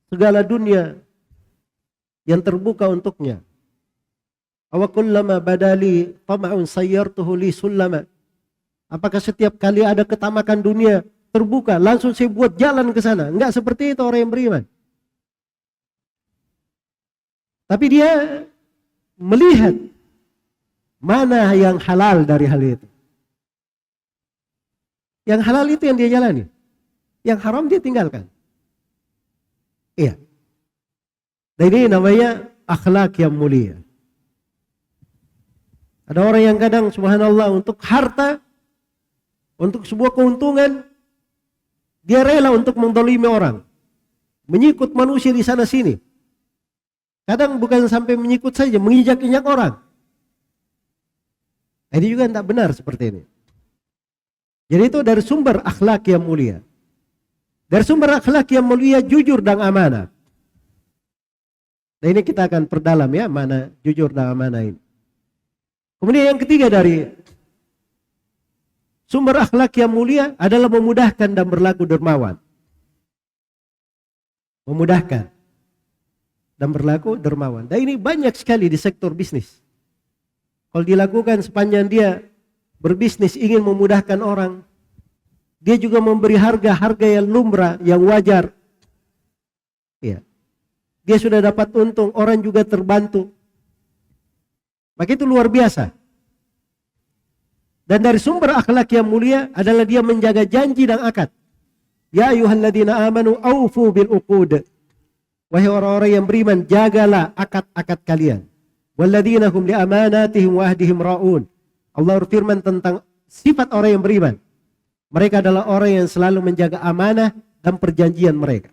segala dunia yang terbuka untuknya. Awa kullama badali tama'un sayyartuhu li sullama. Apakah setiap kali ada ketamakan dunia terbuka, langsung saya buat jalan ke sana? Enggak seperti itu orang yang beriman. Tapi dia melihat mana yang halal dari hal itu. Yang halal itu yang dia jalani. Yang haram dia tinggalkan. Iya. Dan ini namanya akhlak yang mulia. Ada orang yang kadang subhanallah untuk harta, untuk sebuah keuntungan, dia rela untuk mendolimi orang. Menyikut manusia di sana sini. Kadang bukan sampai menyikut saja, menginjak-injak orang. Ini juga tidak benar seperti ini. Jadi itu dari sumber akhlak yang mulia. Dari sumber akhlak yang mulia, jujur dan amanah. Nah ini kita akan perdalam ya, mana jujur dan amanah ini. Kemudian yang ketiga dari sumber akhlak yang mulia adalah memudahkan dan berlaku dermawan. Memudahkan dan berlaku dermawan. Dan ini banyak sekali di sektor bisnis. Kalau dilakukan sepanjang dia berbisnis ingin memudahkan orang, dia juga memberi harga yang lumrah, yang wajar. Ya. Dia sudah dapat untung, orang juga terbantu. Maka itu luar biasa. Dan dari sumber akhlak yang mulia adalah dia menjaga janji dan akad. Ya ayyuhalladzina amanu aufu bil uqud. Wahai orang-orang yang beriman, jagalah akad-akad kalian. Walladzina hum li amanatihim wa ahdihim raun. Allah berfirman tentang sifat orang yang beriman. Mereka adalah orang yang selalu menjaga amanah dan perjanjian mereka.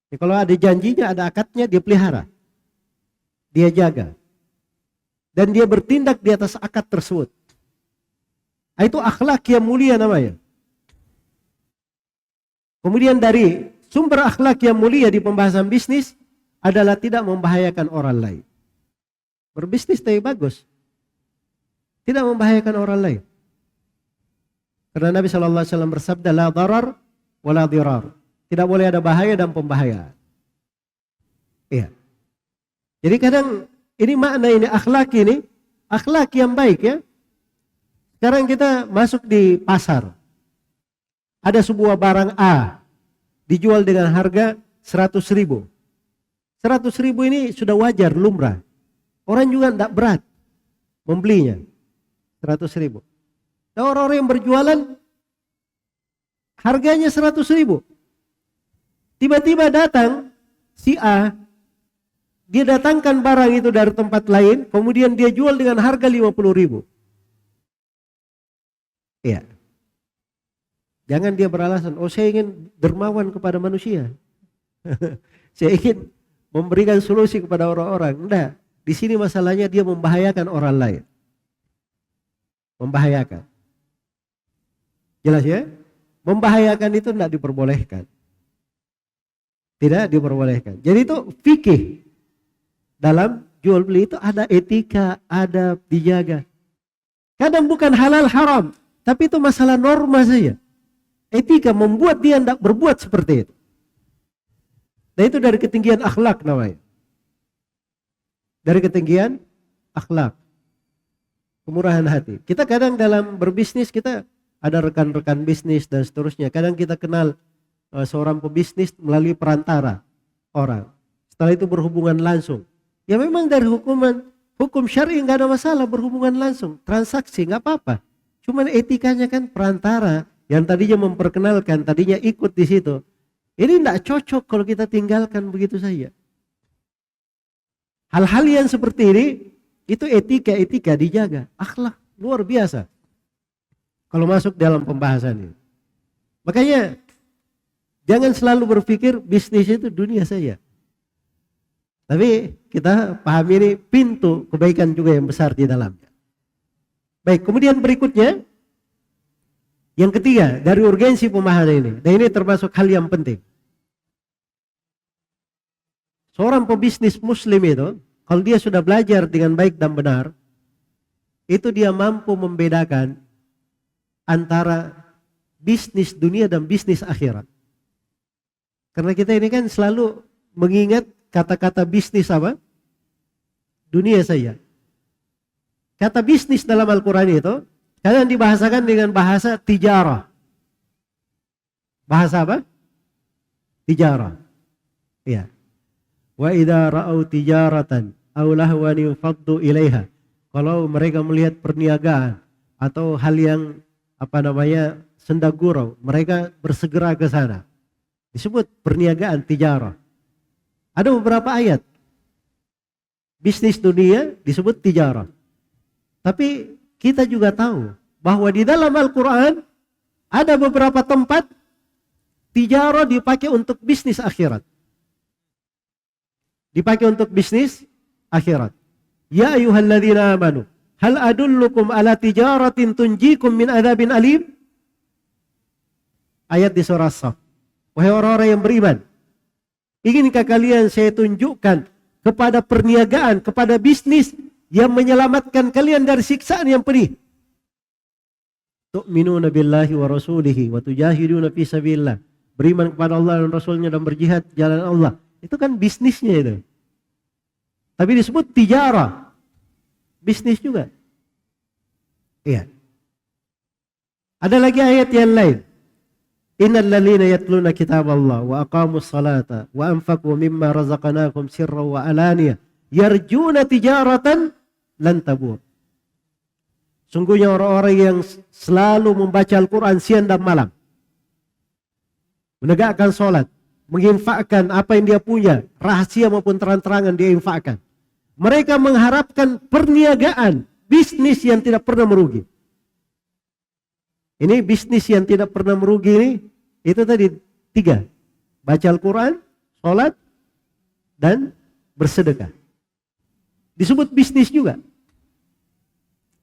Ya, kalau ada janjinya, ada akadnya, dia pelihara. Dia jaga. Dan dia bertindak di atas akad tersebut. Itu akhlak yang mulia namanya. Kemudian dari sumber akhlak yang mulia di pembahasan bisnis adalah tidak membahayakan orang lain. Berbisnis tapi bagus. Tidak membahayakan orang lain. Karena Nabi SAW bersabda, la darar wala dirar. Tidak boleh ada bahaya dan pembahayaan. Iya. Jadi kadang ini makna ini akhlak yang baik ya. Sekarang kita masuk di pasar. Ada sebuah barang A dijual dengan harga 100.000. 100.000 ini sudah wajar, lumrah. Orang juga tidak berat membelinya. 100.000. Dan orang-orang yang berjualan harganya 100.000. Tiba-tiba datang si A, dia datangkan barang itu dari tempat lain, kemudian dia jual dengan harga 50.000. Iya. Jangan dia beralasan, oh saya ingin dermawan kepada manusia. Saya ingin memberikan solusi kepada orang-orang. Enggak. Di sini masalahnya dia membahayakan orang lain. Membahayakan. Jelas ya? Membahayakan itu tidak diperbolehkan. Tidak diperbolehkan. Jadi itu fikih. Dalam jual beli itu ada etika, adab, dijaga. Kadang bukan halal haram, tapi itu masalah norma saja. Etika membuat dia tidak berbuat seperti itu. Dan itu dari ketinggian akhlak namanya. Dari ketinggian akhlak. Kemurahan hati. Kita kadang dalam berbisnis kita ada rekan-rekan bisnis dan seterusnya. Kadang kita kenal seorang pebisnis melalui perantara orang. Setelah itu berhubungan langsung. Ya memang dari hukum syar'i nggak ada masalah berhubungan langsung. Transaksi nggak apa-apa. Cuman etikanya kan perantara yang tadinya memperkenalkan, tadinya ikut di situ. Ini tidak cocok kalau kita tinggalkan begitu saja. Hal-hal yang seperti ini, itu etika dijaga. Akhlak luar biasa. Kalau masuk dalam pembahasan ini. Makanya, jangan selalu berpikir bisnis itu dunia saja. Tapi kita pahami ini pintu kebaikan juga yang besar di dalamnya. Baik, kemudian berikutnya. Yang ketiga, dari urgensi pemahaman ini. Dan ini termasuk hal yang penting. Seorang pebisnis muslim itu, kalau dia sudah belajar dengan baik dan benar, itu dia mampu membedakan antara bisnis dunia dan bisnis akhirat. Karena kita ini kan selalu mengingat kata-kata bisnis apa? Dunia saja. Kata bisnis dalam Al-Quran itu, kadang dibahasakan dengan bahasa tijarah. Bahasa apa? Tijarah. Iya. Wa idza ra'au tijaratan aw lahwan infaddu ilaiha. Kalau mereka melihat perniagaan atau hal yang senda gurau, mereka bersegera ke sana. Disebut perniagaan tijarah. Ada beberapa ayat. Bisnis dunia disebut tijarah. Tapi kita juga tahu bahwa di dalam Al-Quran ada beberapa tempat tijarah dipakai untuk bisnis akhirat. Dipakai untuk bisnis akhirat. Ya ayyuhalladzina amanu, hal adullukum ala tijaratin tunjikum min adzabin alim? Ayat di surah As-Saff. Wahai orang-orang yang beriman, inginkah kalian saya tunjukkan kepada perniagaan, kepada bisnis yang menyelamatkan kalian dari siksaan yang pedih? Tu'minuna billahi wa rasulihi wa tujahiduna fi sabilillah. Beriman kepada Allah dan Rasulnya dan berjihad di jalan Allah. Itu kan bisnisnya itu. Tapi disebut tijarah. Bisnis juga. Iya. Ada lagi ayat yang lain. Innal ladzina yatluna kitaballah wa aqamus salata wa anfaqu mimma razaqnahum sirran wa alaniyah yarjuna tijaratan lan tabur. Sungguhnya orang-orang yang selalu membaca Al-Quran siang dan malam, menegakkan sholat, menginfakkan apa yang dia punya, rahasia maupun terang-terangan dia infakkan. Mereka mengharapkan perniagaan, bisnis yang tidak pernah merugi. Ini bisnis yang tidak pernah merugi ini, itu tadi 3. Baca Al-Quran, sholat, dan bersedekah. Disebut bisnis juga.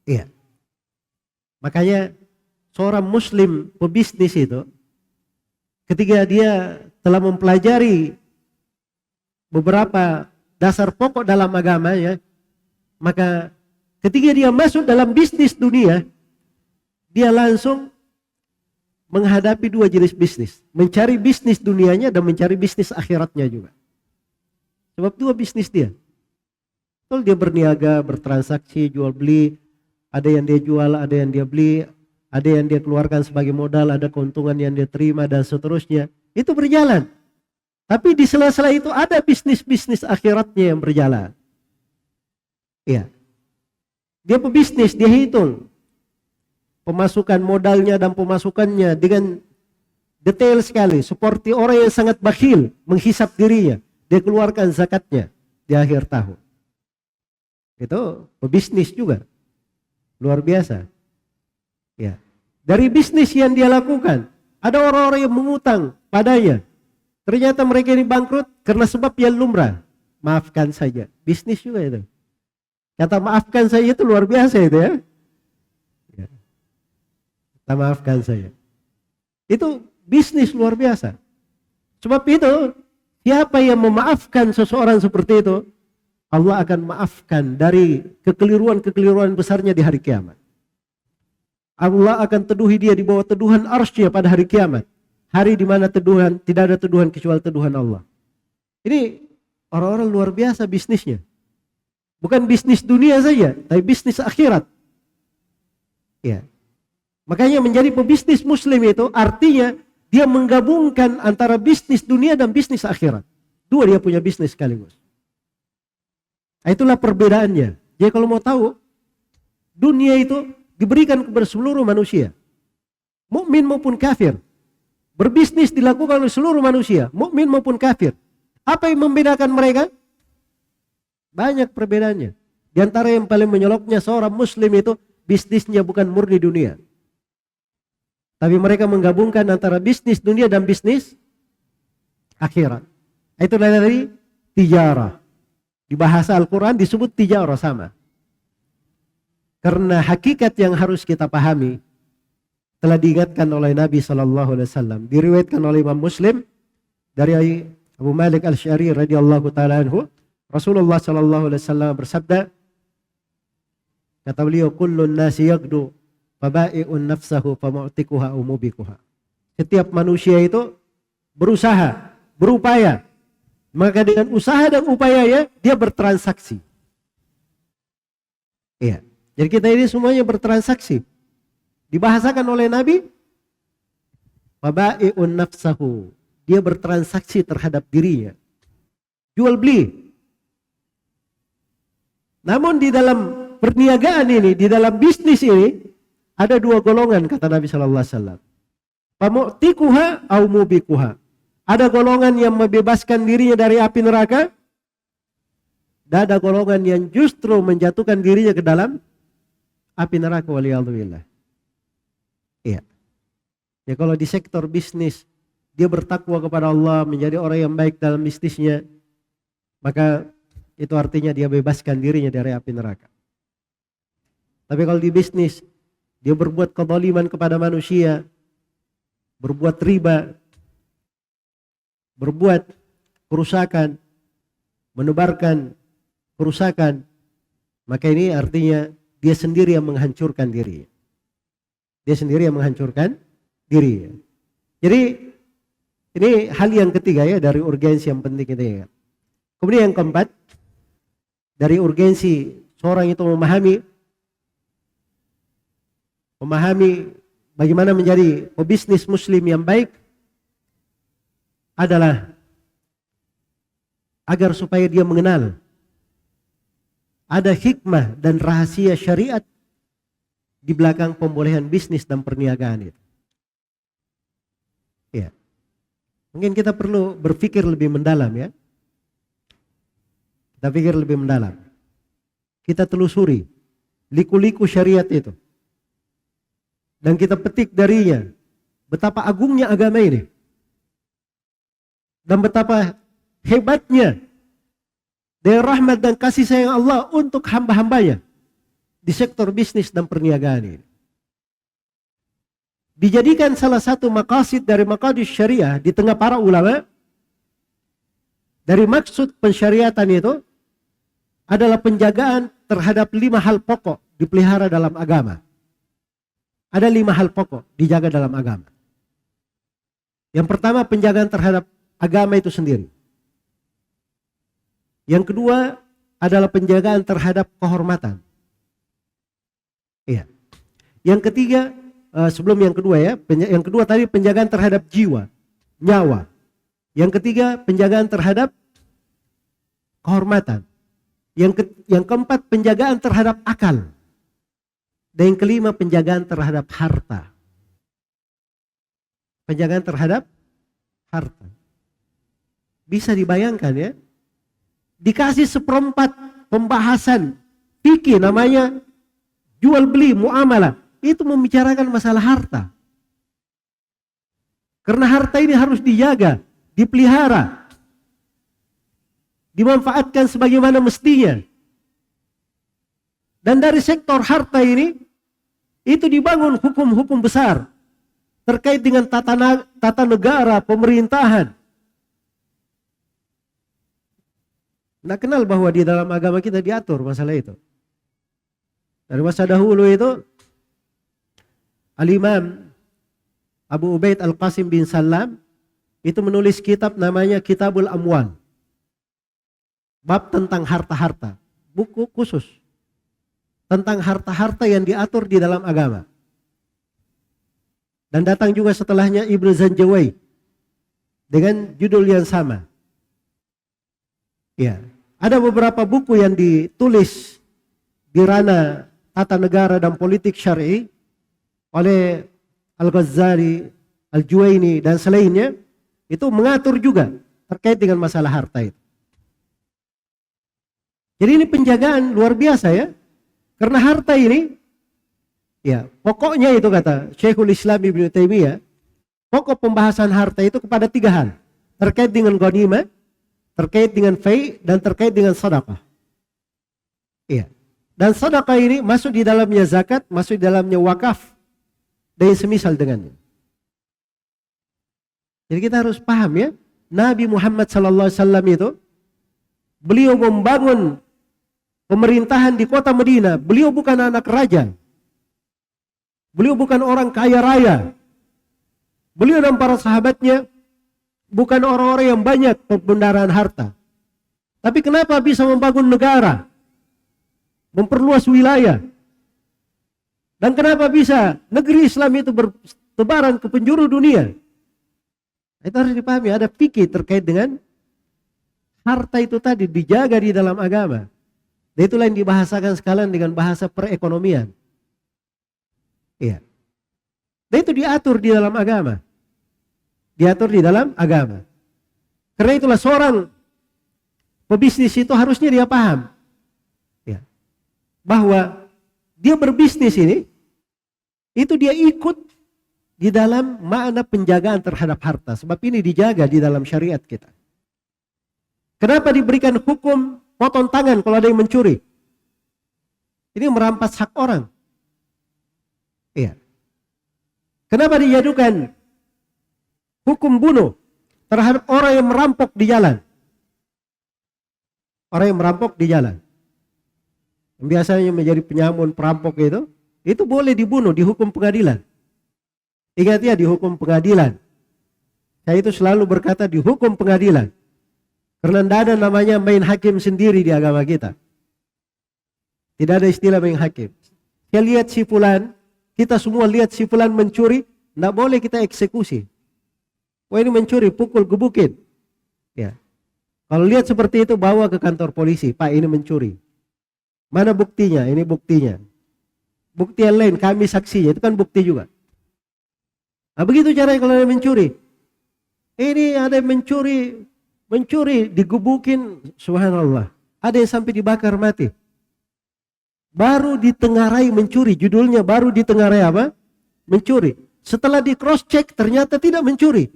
Iya. Makanya seorang muslim pebisnis itu, ketika dia telah mempelajari beberapa dasar pokok dalam agama ya, maka ketika dia masuk dalam bisnis dunia, dia langsung menghadapi dua jenis bisnis. Mencari bisnis dunianya dan mencari bisnis akhiratnya juga. Sebab dua bisnis dia. Kalau dia berniaga, bertransaksi, jual beli, ada yang dia jual, ada yang dia beli, ada yang dia keluarkan sebagai modal, ada keuntungan yang dia terima dan seterusnya. Itu berjalan. Tapi di sela-sela itu ada bisnis-bisnis akhiratnya yang berjalan. Iya. Dia pebisnis, dia hitung pemasukan modalnya dan pemasukannya dengan detail sekali. Seperti orang yang sangat bakhil menghisap dirinya. Dia keluarkan zakatnya di akhir tahun. Itu pebisnis juga. Luar biasa. Ya. Dari bisnis yang dia lakukan, ada orang-orang yang mengutang padanya. Ternyata mereka ini bangkrut karena sebab yang lumrah. Maafkan saja. Bisnis juga itu. Kata maafkan saja itu luar biasa itu ya. Kata maafkan saya. Itu bisnis luar biasa. Sebab itu, siapa yang memaafkan seseorang seperti itu, Allah akan maafkan dari kekeliruan-kekeliruan besarnya di hari kiamat. Allah akan teduhi dia di bawah teduhan arsy-Nya pada hari kiamat. Hari di mana teduhan, tidak ada teduhan kecuali teduhan Allah. Ini orang-orang luar biasa bisnisnya. Bukan bisnis dunia saja, tapi bisnis akhirat. Ya. Makanya menjadi pebisnis muslim itu artinya dia menggabungkan antara bisnis dunia dan bisnis akhirat. Dua dia punya bisnis sekaligus. Nah, itulah perbedaannya. Jadi kalau mau tahu, dunia itu diberikan kepada seluruh manusia. Mukmin maupun kafir. Berbisnis dilakukan oleh seluruh manusia, mukmin maupun kafir. Apa yang membedakan mereka? Banyak perbedaannya. Di antara yang paling menyoloknya seorang muslim itu bisnisnya bukan murni dunia. Tapi mereka menggabungkan antara bisnis dunia dan bisnis akhirat. Itu dari tijarah. Di bahasa Al-Quran disebut tijarah sama. Karena hakikat yang harus kita pahami telah diingatkan oleh Nabi SAW. Diriwayatkan oleh Imam Muslim dari Abu Malik Al-Syari radhiyallahu ta'ala anhu. Rasulullah SAW bersabda, kata beliau, kullun nasi yagdu fabai'un nafsahu famu'tikuha umubikuha. Setiap manusia itu berusaha, berupaya. Maka dengan usaha dan upayanya dia bertransaksi. Iya. Jadi kita ini semuanya bertransaksi. Dibahasakan oleh Nabi, fabai'un nafsahu. Dia bertransaksi terhadap dirinya. Jual beli. Namun di dalam perniagaan ini, di dalam bisnis ini, ada dua golongan kata Nabi sallallahu alaihi wasallam. Famu'tikuha au mubikuha. Ada golongan yang membebaskan dirinya dari api neraka, dan ada golongan yang justru menjatuhkan dirinya ke dalam api neraka, waliyadzubillah. Iya. Ya kalau di sektor bisnis dia bertakwa kepada Allah, menjadi orang yang baik dalam bisnisnya, maka itu artinya dia bebaskan dirinya dari api neraka. Tapi kalau di bisnis dia berbuat kezaliman kepada manusia, berbuat riba, berbuat kerusakan, menebarkan kerusakan, maka ini artinya dia sendiri yang menghancurkan diri. Dia sendiri yang menghancurkan diri. Jadi ini hal yang ketiga ya dari urgensi yang penting kita ingat. Kemudian yang keempat, dari urgensi seorang itu memahami bagaimana menjadi pebisnis muslim yang baik adalah agar supaya dia mengenal ada hikmah dan rahasia syariat di belakang pembolehan bisnis dan perniagaan itu. Ya. Mungkin kita perlu berpikir lebih mendalam ya. Kita pikir lebih mendalam. Kita telusuri liku-liku syariat itu. Dan kita petik darinya betapa agungnya agama ini. Dan betapa hebatnya dari rahmat dan kasih sayang Allah untuk hamba-hambanya di sektor bisnis dan perniagaan ini. Dijadikan salah satu maqasid dari maqasid syariah di tengah para ulama. Dari maksud pensyariatan itu adalah penjagaan terhadap 5 hal pokok dipelihara dalam agama. Ada 5 hal pokok dijaga dalam agama. Yang pertama, penjagaan terhadap agama itu sendiri. Yang kedua adalah penjagaan terhadap kehormatan. Iya. Yang ketiga, sebelum yang kedua ya, yang kedua tadi penjagaan terhadap jiwa, nyawa. Yang ketiga, penjagaan terhadap kehormatan. Yang keempat, penjagaan terhadap akal. Dan yang kelima, penjagaan terhadap harta. Penjagaan terhadap harta. Bisa dibayangkan ya, dikasih seperempat pembahasan fikih namanya jual beli muamalah, itu membicarakan masalah harta. Karena harta ini harus dijaga, dipelihara, dimanfaatkan sebagaimana mestinya. Dan dari sektor harta ini, itu dibangun hukum-hukum besar terkait dengan tata negara, pemerintahan. Nggak kenal bahwa di dalam agama kita diatur masalah itu. Dari masa dahulu itu, Al-Imam Abu Ubaid Al-Qasim bin Salam itu menulis kitab namanya Kitabul Amwal. Bab tentang harta-harta. Buku khusus tentang harta-harta yang diatur di dalam agama. Dan datang juga setelahnya Ibnu Zanjawi dengan judul yang sama. Ya, ada beberapa buku yang ditulis di ranah tata negara dan politik syar'i oleh Al-Ghazali, Al-Juwaini dan selainnya, itu mengatur juga terkait dengan masalah harta itu. Jadi ini penjagaan luar biasa ya. Karena harta ini, ya pokoknya itu kata Syekhul Islam Ibnu Taimiyah, pokok pembahasan harta itu kepada 3 hal. Terkait dengan ghanimah, terkait dengan fai, dan terkait dengan sedekah. Iya. Dan sedekah ini masuk di dalamnya zakat, masuk di dalamnya wakaf, dan semisal dengannya. Jadi kita harus paham ya, Nabi Muhammad SAW itu, beliau membangun pemerintahan di kota Madinah. Beliau bukan anak raja. Beliau bukan orang kaya raya. Beliau dan para sahabatnya bukan orang-orang yang banyak perbendaharaan harta. Tapi kenapa bisa membangun negara? Memperluas wilayah. Dan kenapa bisa negeri Islam itu bertebaran ke penjuru dunia? Itu harus dipahami. Ada fikih terkait dengan harta itu tadi dijaga di dalam agama. Dan itulah yang dibahasakan sekalian dengan bahasa perekonomian. Iya. Dan itu diatur di dalam agama. Diatur di dalam agama. Karena itulah seorang pebisnis itu harusnya dia paham. Ya. Bahwa dia berbisnis ini, itu dia ikut di dalam makna penjagaan terhadap harta. Sebab ini dijaga di dalam syariat kita. Kenapa diberikan hukum potong tangan kalau ada yang mencuri? Ini merampas hak orang. Iya. Kenapa dijadukan hukum bunuh terhadap orang yang merampok di jalan? Orang yang merampok di jalan, yang biasanya menjadi penyamun perampok itu boleh dibunuh di hukum pengadilan. Ingat ya, di hukum pengadilan. Saya itu selalu berkata di hukum pengadilan. Karena tidak ada namanya main hakim sendiri di agama kita. Tidak ada istilah main hakim. Saya lihat si fulan, kita semua lihat si fulan mencuri, tidak boleh kita eksekusi. Wah ini mencuri, pukul, gebukin. Ya. Kalau lihat seperti itu, bawa ke kantor polisi. Pak, ini mencuri. Mana buktinya? Ini buktinya. Bukti yang lain, kami saksinya. Itu kan bukti juga. Nah begitu caranya kalau ada mencuri. Ini ada yang mencuri digebukin, subhanallah. Ada yang sampai dibakar mati. Baru ditengarai mencuri, judulnya baru ditengarai apa? Mencuri. Setelah di cross check ternyata tidak mencuri.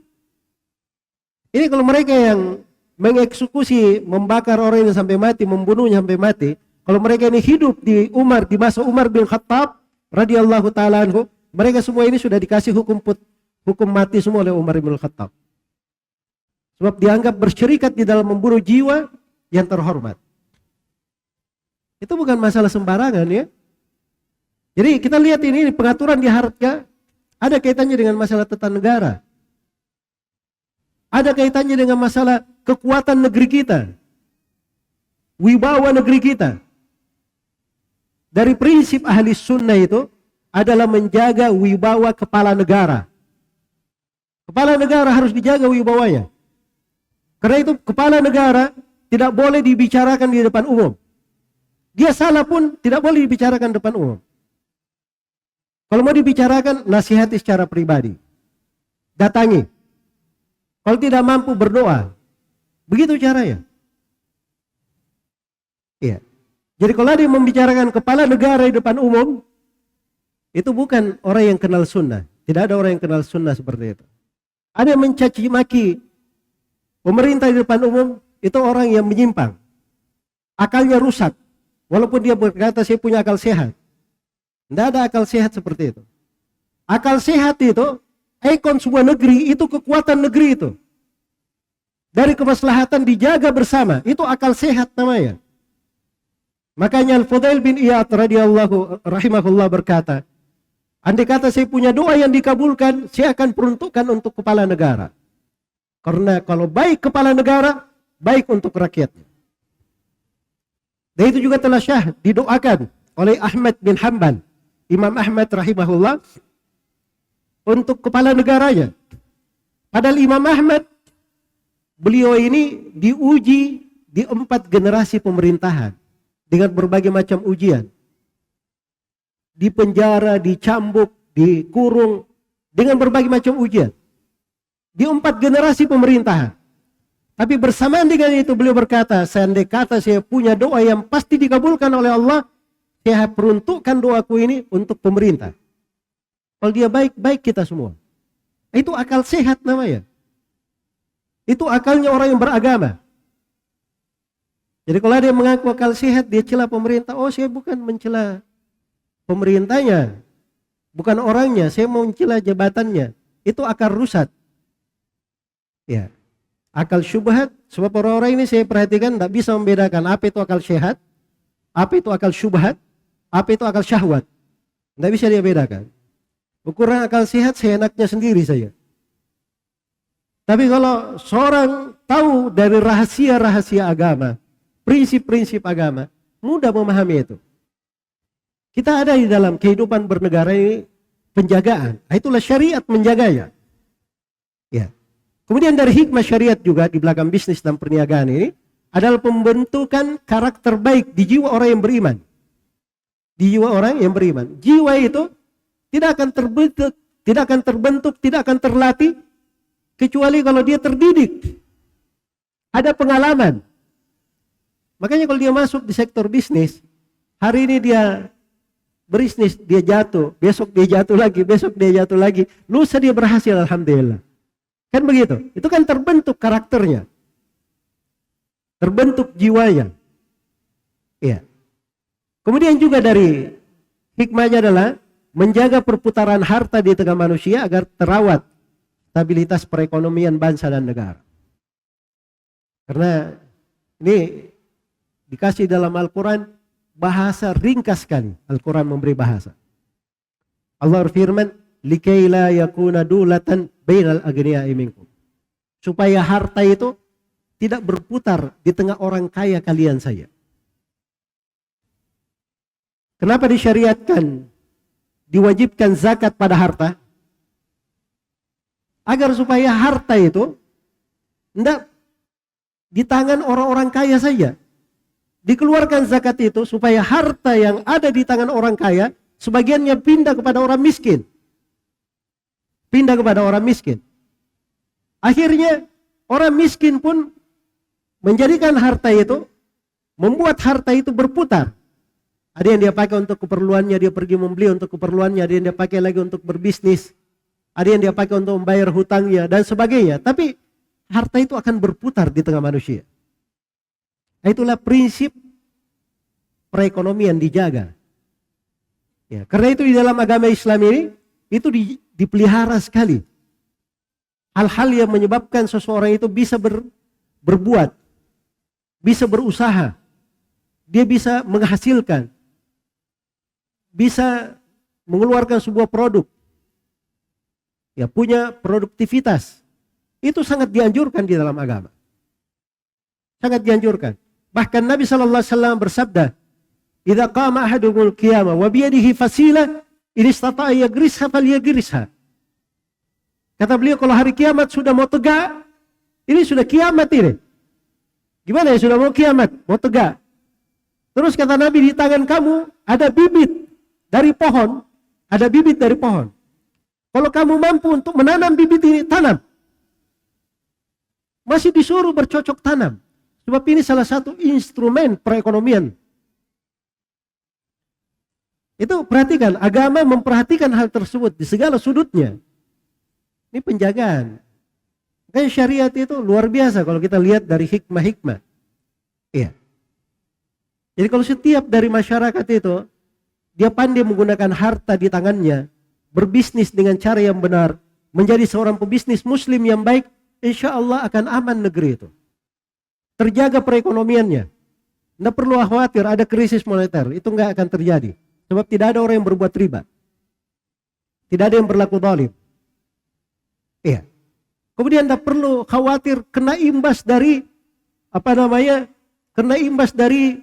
Ini kalau mereka yang mengeksekusi, membakar orang yang sampai mati, membunuhnya sampai mati, kalau mereka ini hidup di masa Umar bin Khattab radhiyallahu taala anhu, mereka semua ini sudah dikasih hukum mati semua oleh Umar bin Khattab. Sebab dianggap bersyirikat di dalam membunuh jiwa yang terhormat. Itu bukan masalah sembarangan ya. Jadi kita lihat ini pengaturan di harta ada kaitannya dengan masalah tata negara. Ada kaitannya dengan masalah kekuatan negeri kita, wibawa negeri kita. Dari prinsip ahli sunnah itu adalah menjaga wibawa kepala negara. Kepala negara harus dijaga wibawanya. Karena itu kepala negara tidak boleh dibicarakan di depan umum. Dia salah pun tidak boleh dibicarakan di depan umum. Kalau mau dibicarakan, nasihati secara pribadi. Datangi. Kalau tidak mampu, berdoa. Begitu caranya. Iya. Jadi kalau ada yang membicarakan kepala negara di depan umum, itu bukan orang yang kenal sunnah. Tidak ada orang yang kenal sunnah seperti itu. Ada yang mencaci maki pemerintah di depan umum, itu orang yang menyimpang. Akalnya rusak. Walaupun dia berkata saya punya akal sehat. Tidak ada akal sehat seperti itu. Akal sehat itu, ikon sebuah negeri, itu kekuatan negeri itu. Dari kemaslahatan dijaga bersama, itu akal sehat namanya. Makanya Al-Fudail bin Iyad radhiyallahu rahimahullah berkata, andai kata saya punya doa yang dikabulkan, saya akan peruntukkan untuk kepala negara. Karena kalau baik kepala negara, baik untuk rakyatnya. Dan itu juga telah syah didoakan oleh Ahmad bin Hanbal, Imam Ahmad rahimahullah, untuk kepala negaranya. Padahal Imam Ahmad, beliau ini diuji di 4 generasi pemerintahan dengan berbagai macam ujian. Di penjara, dicambuk, dikurung, dengan berbagai macam ujian. Di 4 generasi pemerintahan. Tapi bersamaan dengan itu beliau berkata, seandainya kata saya punya doa yang pasti dikabulkan oleh Allah, saya peruntukkan doaku ini untuk pemerintah. Kalau dia baik, baik kita semua. Itu akal sehat namanya. Itu akalnya orang yang beragama. Jadi kalau ada yang mengaku akal sehat, dia cela pemerintah. Oh, saya bukan mencela pemerintahnya, bukan orangnya, saya mau mencela jabatannya. Itu akal rusat. Ya, akal syubhat. Sebab orang-orang ini saya perhatikan tidak bisa membedakan apa itu akal sehat, apa itu akal syubhat, apa itu akal syahwat. Tidak bisa dia bedakan. Ukuran akal sehat seenaknya sendiri saja. Tapi kalau seorang tahu dari rahasia-rahasia agama, prinsip-prinsip agama, mudah memahami itu. Kita ada di dalam kehidupan bernegara ini penjagaan. Itulah syariat menjaganya. Ya. Kemudian dari hikmah syariat juga di belakang bisnis dan perniagaan ini adalah pembentukan karakter baik di jiwa orang yang beriman. Di jiwa orang yang beriman. Jiwa itu tidak akan terbentuk, tidak akan terlatih kecuali kalau dia terdidik. Ada pengalaman. Makanya kalau dia masuk di sektor bisnis, hari ini dia berisnis, dia jatuh, besok dia jatuh lagi, besok dia jatuh lagi, lusa dia berhasil, alhamdulillah. Kan begitu? Itu kan terbentuk karakternya. Terbentuk jiwanya. Iya. Kemudian juga dari hikmahnya adalah menjaga perputaran harta di tengah manusia agar terawat stabilitas perekonomian bangsa dan negara. Karena ini dikasih dalam Al-Quran bahasa ringkas sekali. Al-Quran memberi bahasa. Allah berfirman, "Likai la yakuna dulatan bainal aghniya'i minkum." Supaya harta itu tidak berputar di tengah orang kaya kalian saja. Kenapa disyariatkan, diwajibkan zakat pada harta? Agar supaya harta itu tidak di tangan orang-orang kaya saja. Dikeluarkan zakat itu supaya harta yang ada di tangan orang kaya sebagiannya pindah kepada orang miskin. Pindah kepada orang miskin. Akhirnya orang miskin pun menjadikan harta itu, membuat harta itu berputar. Ada yang dia pakai untuk keperluannya, dia pergi membeli untuk keperluannya, ada yang dia pakai lagi untuk berbisnis, ada yang dia pakai untuk membayar hutangnya dan sebagainya. Tapi harta itu akan berputar di tengah manusia. Itulah prinsip perekonomian dijaga. Ya, karena itu di dalam agama Islam ini itu dipelihara sekali. Hal-hal yang menyebabkan seseorang itu bisa berbuat, bisa berusaha, dia bisa menghasilkan, bisa mengeluarkan sebuah produk, ya punya produktivitas. Itu sangat dianjurkan di dalam agama. Sangat dianjurkan. Bahkan Nabi SAW bersabda, "Idza qama ahadukumul qiyamah wa biyadihi fasilah, in istata'a yagrisha falyagrisha." Kata beliau, kalau hari kiamat sudah mau tegak, ini sudah kiamat ini. Gimana ya, sudah mau kiamat, mau tegak. Terus kata Nabi, di tangan kamu ada bibit dari pohon, ada bibit dari pohon. Kalau kamu mampu untuk menanam bibit ini, tanam. Masih disuruh bercocok tanam. Sebab ini salah satu instrumen perekonomian. Itu perhatikan, agama memperhatikan hal tersebut di segala sudutnya. Ini penjagaan. Kayak syariat itu luar biasa kalau kita lihat dari hikmah-hikmah. Iya. Jadi kalau setiap dari masyarakat itu, dia pandai menggunakan harta di tangannya, berbisnis dengan cara yang benar, menjadi seorang pebisnis muslim yang baik, insya Allah akan aman negeri itu. Terjaga perekonomiannya. Tidak perlu khawatir ada krisis moneter. Itu nggak akan terjadi. Sebab tidak ada orang yang berbuat riba. Tidak ada yang berlaku zalim. Iya. Kemudian tidak perlu khawatir kena imbas dari kena imbas dari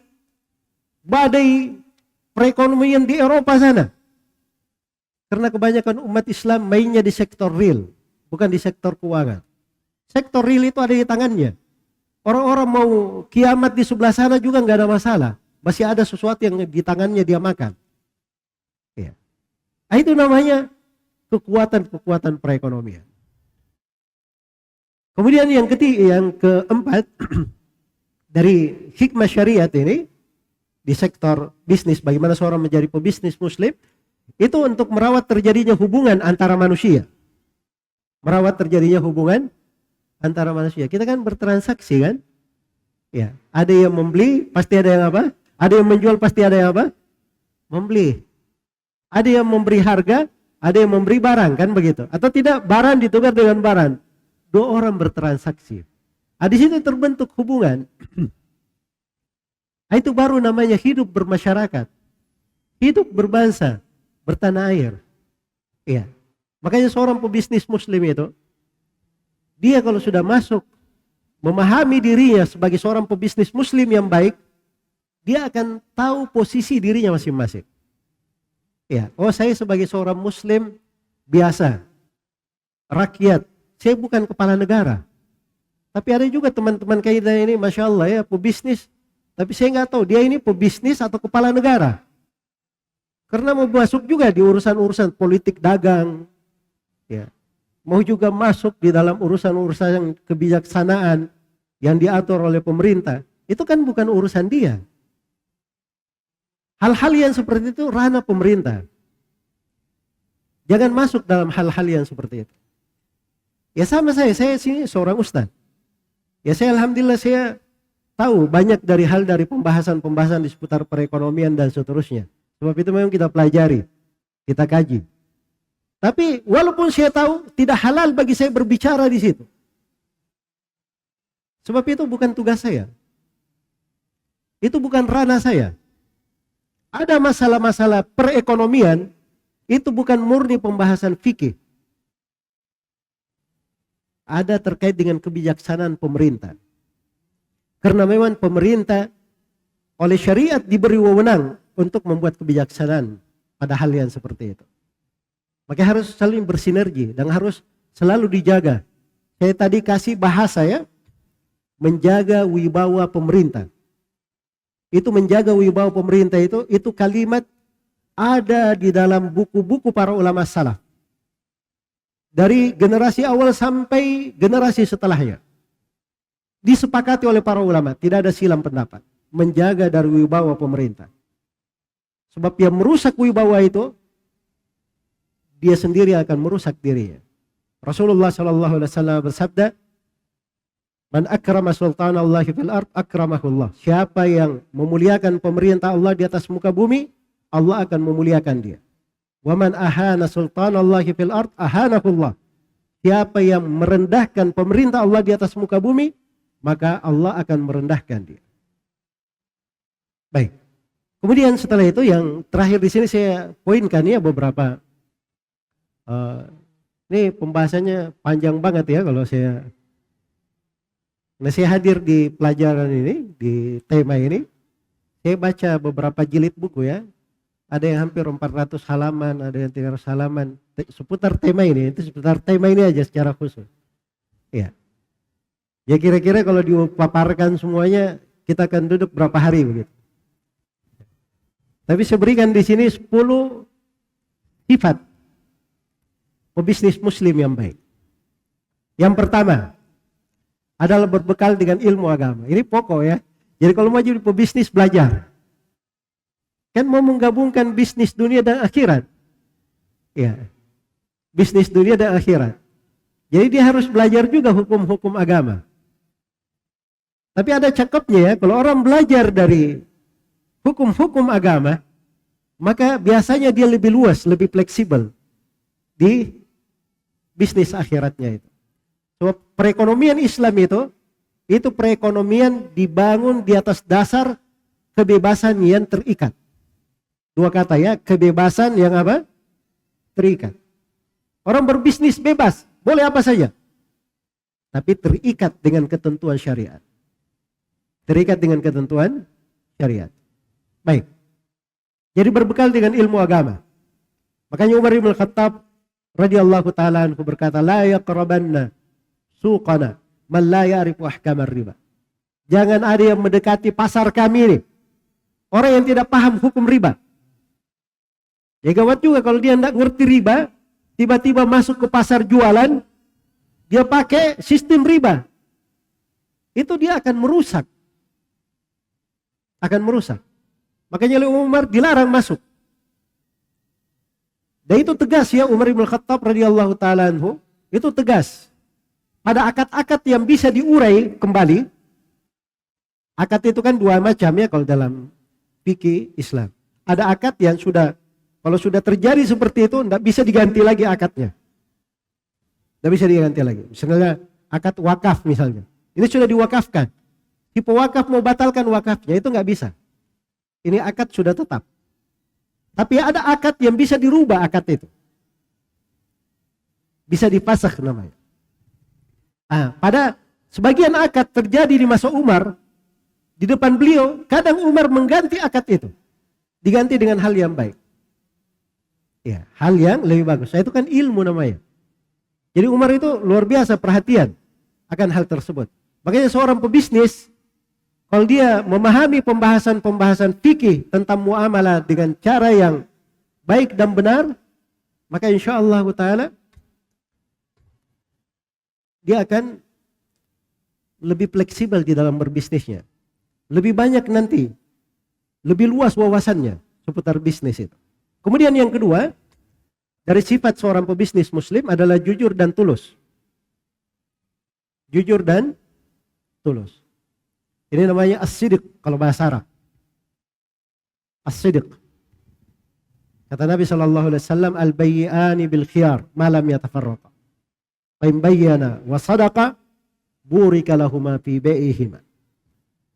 badai perekonomian di Eropa sana. Karena kebanyakan umat Islam mainnya di sektor real, bukan di sektor keuangan. Sektor real itu ada di tangannya. Orang-orang mau kiamat di sebelah sana juga nggak ada masalah. Masih ada sesuatu yang di tangannya dia makan. Ya. Itu namanya kekuatan perekonomian. Kemudian yang keempat dari hikmah syariat ini di sektor bisnis, bagaimana seorang menjadi pebisnis muslim, itu untuk merawat terjadinya hubungan antara manusia. Merawat terjadinya hubungan antara manusia. Kita kan bertransaksi kan? Ya, ada yang membeli, pasti ada yang apa? Ada yang menjual, pasti ada yang apa? Membeli. Ada yang memberi harga, ada yang memberi barang, kan begitu? Atau tidak, barang ditukar dengan barang. Dua orang bertransaksi. Di situ terbentuk hubungan. Itu baru namanya hidup bermasyarakat. Hidup berbangsa, bertanah air. Iya. Makanya seorang pebisnis muslim itu, dia kalau sudah masuk, memahami dirinya sebagai seorang pebisnis muslim yang baik, dia akan tahu posisi dirinya masing-masing. Ya, saya sebagai seorang muslim biasa, rakyat, saya bukan kepala negara. Tapi ada juga teman-teman kita ini, Masya Allah ya, pebisnis, tapi saya nggak tahu dia ini pebisnis atau kepala negara. Karena mau masuk juga di urusan-urusan politik dagang, ya. Mau juga masuk di dalam urusan-urusan kebijaksanaan yang diatur oleh pemerintah. Itu kan bukan urusan dia. Hal-hal yang seperti itu ranah pemerintah. Jangan masuk dalam hal-hal yang seperti itu. Ya sama saya sini seorang ustaz. Ya saya alhamdulillah saya tahu banyak dari pembahasan-pembahasan di seputar perekonomian dan seterusnya. Sebab itu memang kita pelajari, kita kaji. Tapi walaupun saya tahu tidak halal bagi saya berbicara di situ. Sebab itu bukan tugas saya. Itu bukan ranah saya. Ada masalah-masalah perekonomian, itu bukan murni pembahasan fikih. Ada terkait dengan kebijaksanaan pemerintah. Karena memang pemerintah oleh syariat diberi wewenang untuk membuat kebijaksanaan pada hal yang seperti itu. Maka harus saling bersinergi dan harus selalu dijaga. Saya tadi kasih bahasa ya, menjaga wibawa pemerintah. Itu menjaga wibawa pemerintah itu kalimat ada di dalam buku-buku para ulama salaf. Dari generasi awal sampai generasi setelahnya. Disepakati oleh para ulama, tidak ada silang pendapat. Menjaga dari wibawa pemerintah. Sebab yang merusak wibawa itu, dia sendiri akan merusak dirinya. Rasulullah SAW bersabda, "Man akrama sultanallahi fil ard akramahullah." Siapa yang memuliakan pemerintah Allah di atas muka bumi, Allah akan memuliakan dia. Wa man ahana sultanallahi fil ard ahanahullah. Siapa yang merendahkan pemerintah Allah di atas muka bumi, maka Allah akan merendahkan dia. Baik. Kemudian setelah itu yang terakhir di sini saya poinkan ya beberapa Ini pembahasannya panjang banget ya kalau saya. Nah, saya hadir di pelajaran ini, di tema ini. Saya baca beberapa jilid buku ya. Ada yang hampir 400 halaman, ada yang 300 halaman. Seputar tema ini, itu seputar tema ini aja secara khusus. Ya. Ya kira-kira kalau dipaparkan semuanya, kita akan duduk berapa hari begitu. Tapi saya berikan di sini 10 sifat pebisnis muslim yang baik. Yang pertama adalah berbekal dengan ilmu agama. Ini pokok ya. Jadi kalau mau jadi pebisnis, belajar. Kan mau menggabungkan bisnis dunia dan akhirat. Ya. Bisnis dunia dan akhirat. Jadi dia harus belajar juga hukum-hukum agama. Tapi ada cakepnya ya, kalau orang belajar dari hukum-hukum agama, maka biasanya dia lebih luas, lebih fleksibel di bisnis akhiratnya itu. So, perekonomian Islam itu perekonomian dibangun di atas dasar kebebasan yang terikat. Dua kata ya, kebebasan yang apa? Terikat. Orang berbisnis bebas, boleh apa saja. Tapi terikat dengan ketentuan syariat. Terikat dengan ketentuan syariat. Baik. Jadi berbekal dengan ilmu agama. Makanya Umar bin Khattab radhiyallahu taala anhu berkata, la yaqrabanna suqana man la ya'rifu ahkamar riba. Jangan ada yang mendekati pasar kami ini orang yang tidak paham hukum riba. Ya gawat juga kalau dia tidak ngerti riba, tiba-tiba masuk ke pasar jualan, dia pakai sistem riba. Itu dia akan merusak. Makanya Umar dilarang masuk. Dan itu tegas ya, Umar bin Khattab radhiyallahu taala anhu, itu tegas. Pada akad-akad yang bisa diurai kembali. Akad itu kan dua macam ya kalau dalam fikih Islam. Ada akad yang kalau sudah terjadi seperti itu tidak bisa diganti lagi akadnya. Tidak bisa diganti lagi. Misalnya akad wakaf misalnya. Ini sudah diwakafkan. Si pewakaf mau batalkan wakafnya itu nggak bisa. Ini akad sudah tetap. Tapi ada akad yang bisa dirubah akad itu. Bisa dipasakh namanya. Pada sebagian akad terjadi di masa Umar, di depan beliau, kadang Umar mengganti akad itu. Diganti dengan hal yang baik. Ya, hal yang lebih bagus. Itu kan ilmu namanya. Jadi Umar itu luar biasa perhatian akan hal tersebut. Makanya seorang pebisnis, kalau dia memahami pembahasan-pembahasan fikih tentang muamalah dengan cara yang baik dan benar, maka insyaallah ta'ala dia akan lebih fleksibel di dalam berbisnisnya. Lebih banyak nanti, lebih luas wawasannya seputar bisnis itu. Kemudian yang kedua, dari sifat seorang pebisnis muslim adalah jujur dan tulus. Jujur dan tulus. Ini namanya as-sidq kalau bahasa Arab. As-sidq. Kata Nabi SAW, al-bayyi'ani bil khiyar ma lam yatafarraqa. Fa in bayyana wa sadaqa burika lahuma fi bai'ihima.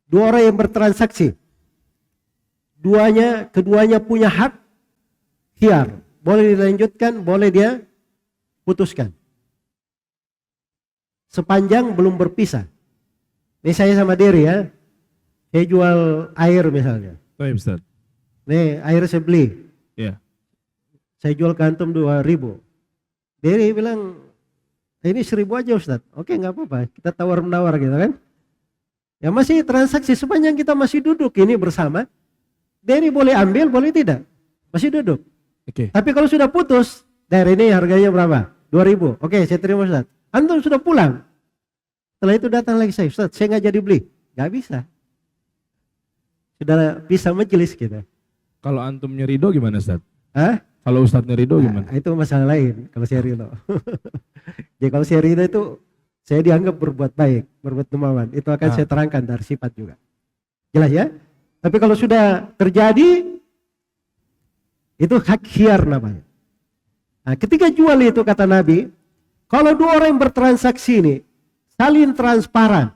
Dua orang yang bertransaksi, keduanya punya hak khiyar. Boleh dilanjutkan, boleh dia putuskan. Sepanjang belum berpisah. Ini saya sama Dery ya. Saya jual air misalnya. Baik, Ustaz. Nih air saya beli. Iya. Saya jual ke antum 2.000. Dery bilang, ini 1.000 aja Ustaz. Oke, nggak apa-apa. Kita tawar-menawar gitu kan. Ya masih transaksi sepanjang kita masih duduk ini bersama. Dery boleh ambil, boleh tidak. Masih duduk. Oke. Tapi kalau sudah putus, Dery ini harganya berapa? 2.000. Oke, saya terima Ustaz. Antum sudah pulang. Setelah itu datang lagi Ustaz, saya nggak jadi beli. Nggak bisa. Sudah bisa majelis kita. Kalau antumnya ridho gimana, Ustaz? Hah? Kalau Ustadznya ridho gimana? Itu masalah lain kalau saya ridho. Jadi kalau saya ridho itu saya dianggap berbuat baik, berbuat dermawan. Itu akan saya terangkan dari sifat juga. Jelas ya? Tapi kalau sudah terjadi, itu hak khiyar namanya. Nah, ketika jual itu kata Nabi, kalau dua orang yang bertransaksi ini saling transparan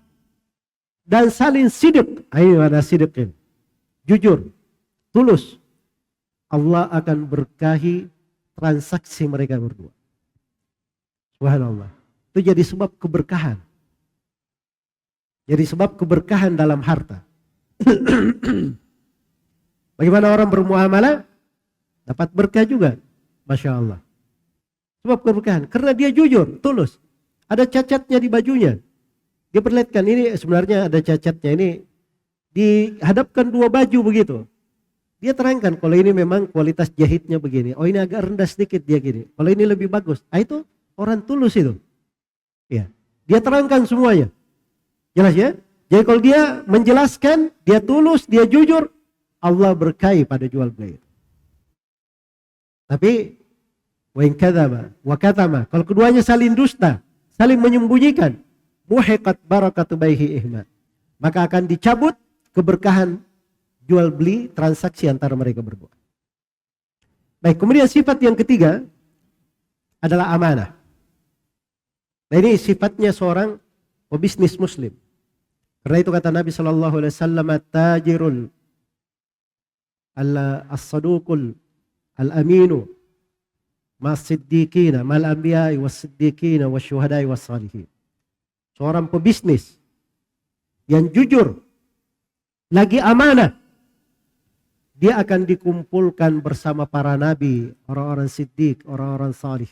dan saling sidq, ayo ada sidqin, jujur, tulus, Allah akan berkahi transaksi mereka berdua. Subhanallah. Itu jadi sebab keberkahan. Jadi sebab keberkahan dalam harta. Bagaimana orang bermuamalah? Dapat berkah juga. Masya Allah. Sebab keberkahan. Karena dia jujur, tulus. Ada cacatnya di bajunya. Dia perlihatkan ini sebenarnya ada cacatnya. Ini dihadapkan dua baju begitu. Dia terangkan kalau ini memang kualitas jahitnya begini. Oh ini agak rendah sedikit dia gini. Kalau ini lebih bagus. Itu orang tulus itu. Ya. Dia terangkan semuanya. Jelas ya? Jadi kalau dia menjelaskan, dia tulus, dia jujur, Allah berkahi pada jual beli. Tapi wa in kadzaba wa katama, kalau keduanya saling dusta, saling menyembunyikan, muhiqat barakatu baihi ihmad, maka akan dicabut keberkahan jual beli transaksi antara mereka berdua. Baik, kemudian sifat yang ketiga adalah amanah. Nah ini sifatnya seorang pebisnis muslim. Karena itu kata Nabi sallallahu alaihi wasallam, tajirul as-saduqul al-aminu mas-siddiqina mal anbiya'i was-siddiqina wasyuhada'i was-salihin. Seorang pebisnis yang jujur lagi amanah, dia akan dikumpulkan bersama para nabi, orang-orang siddiq, orang-orang salih.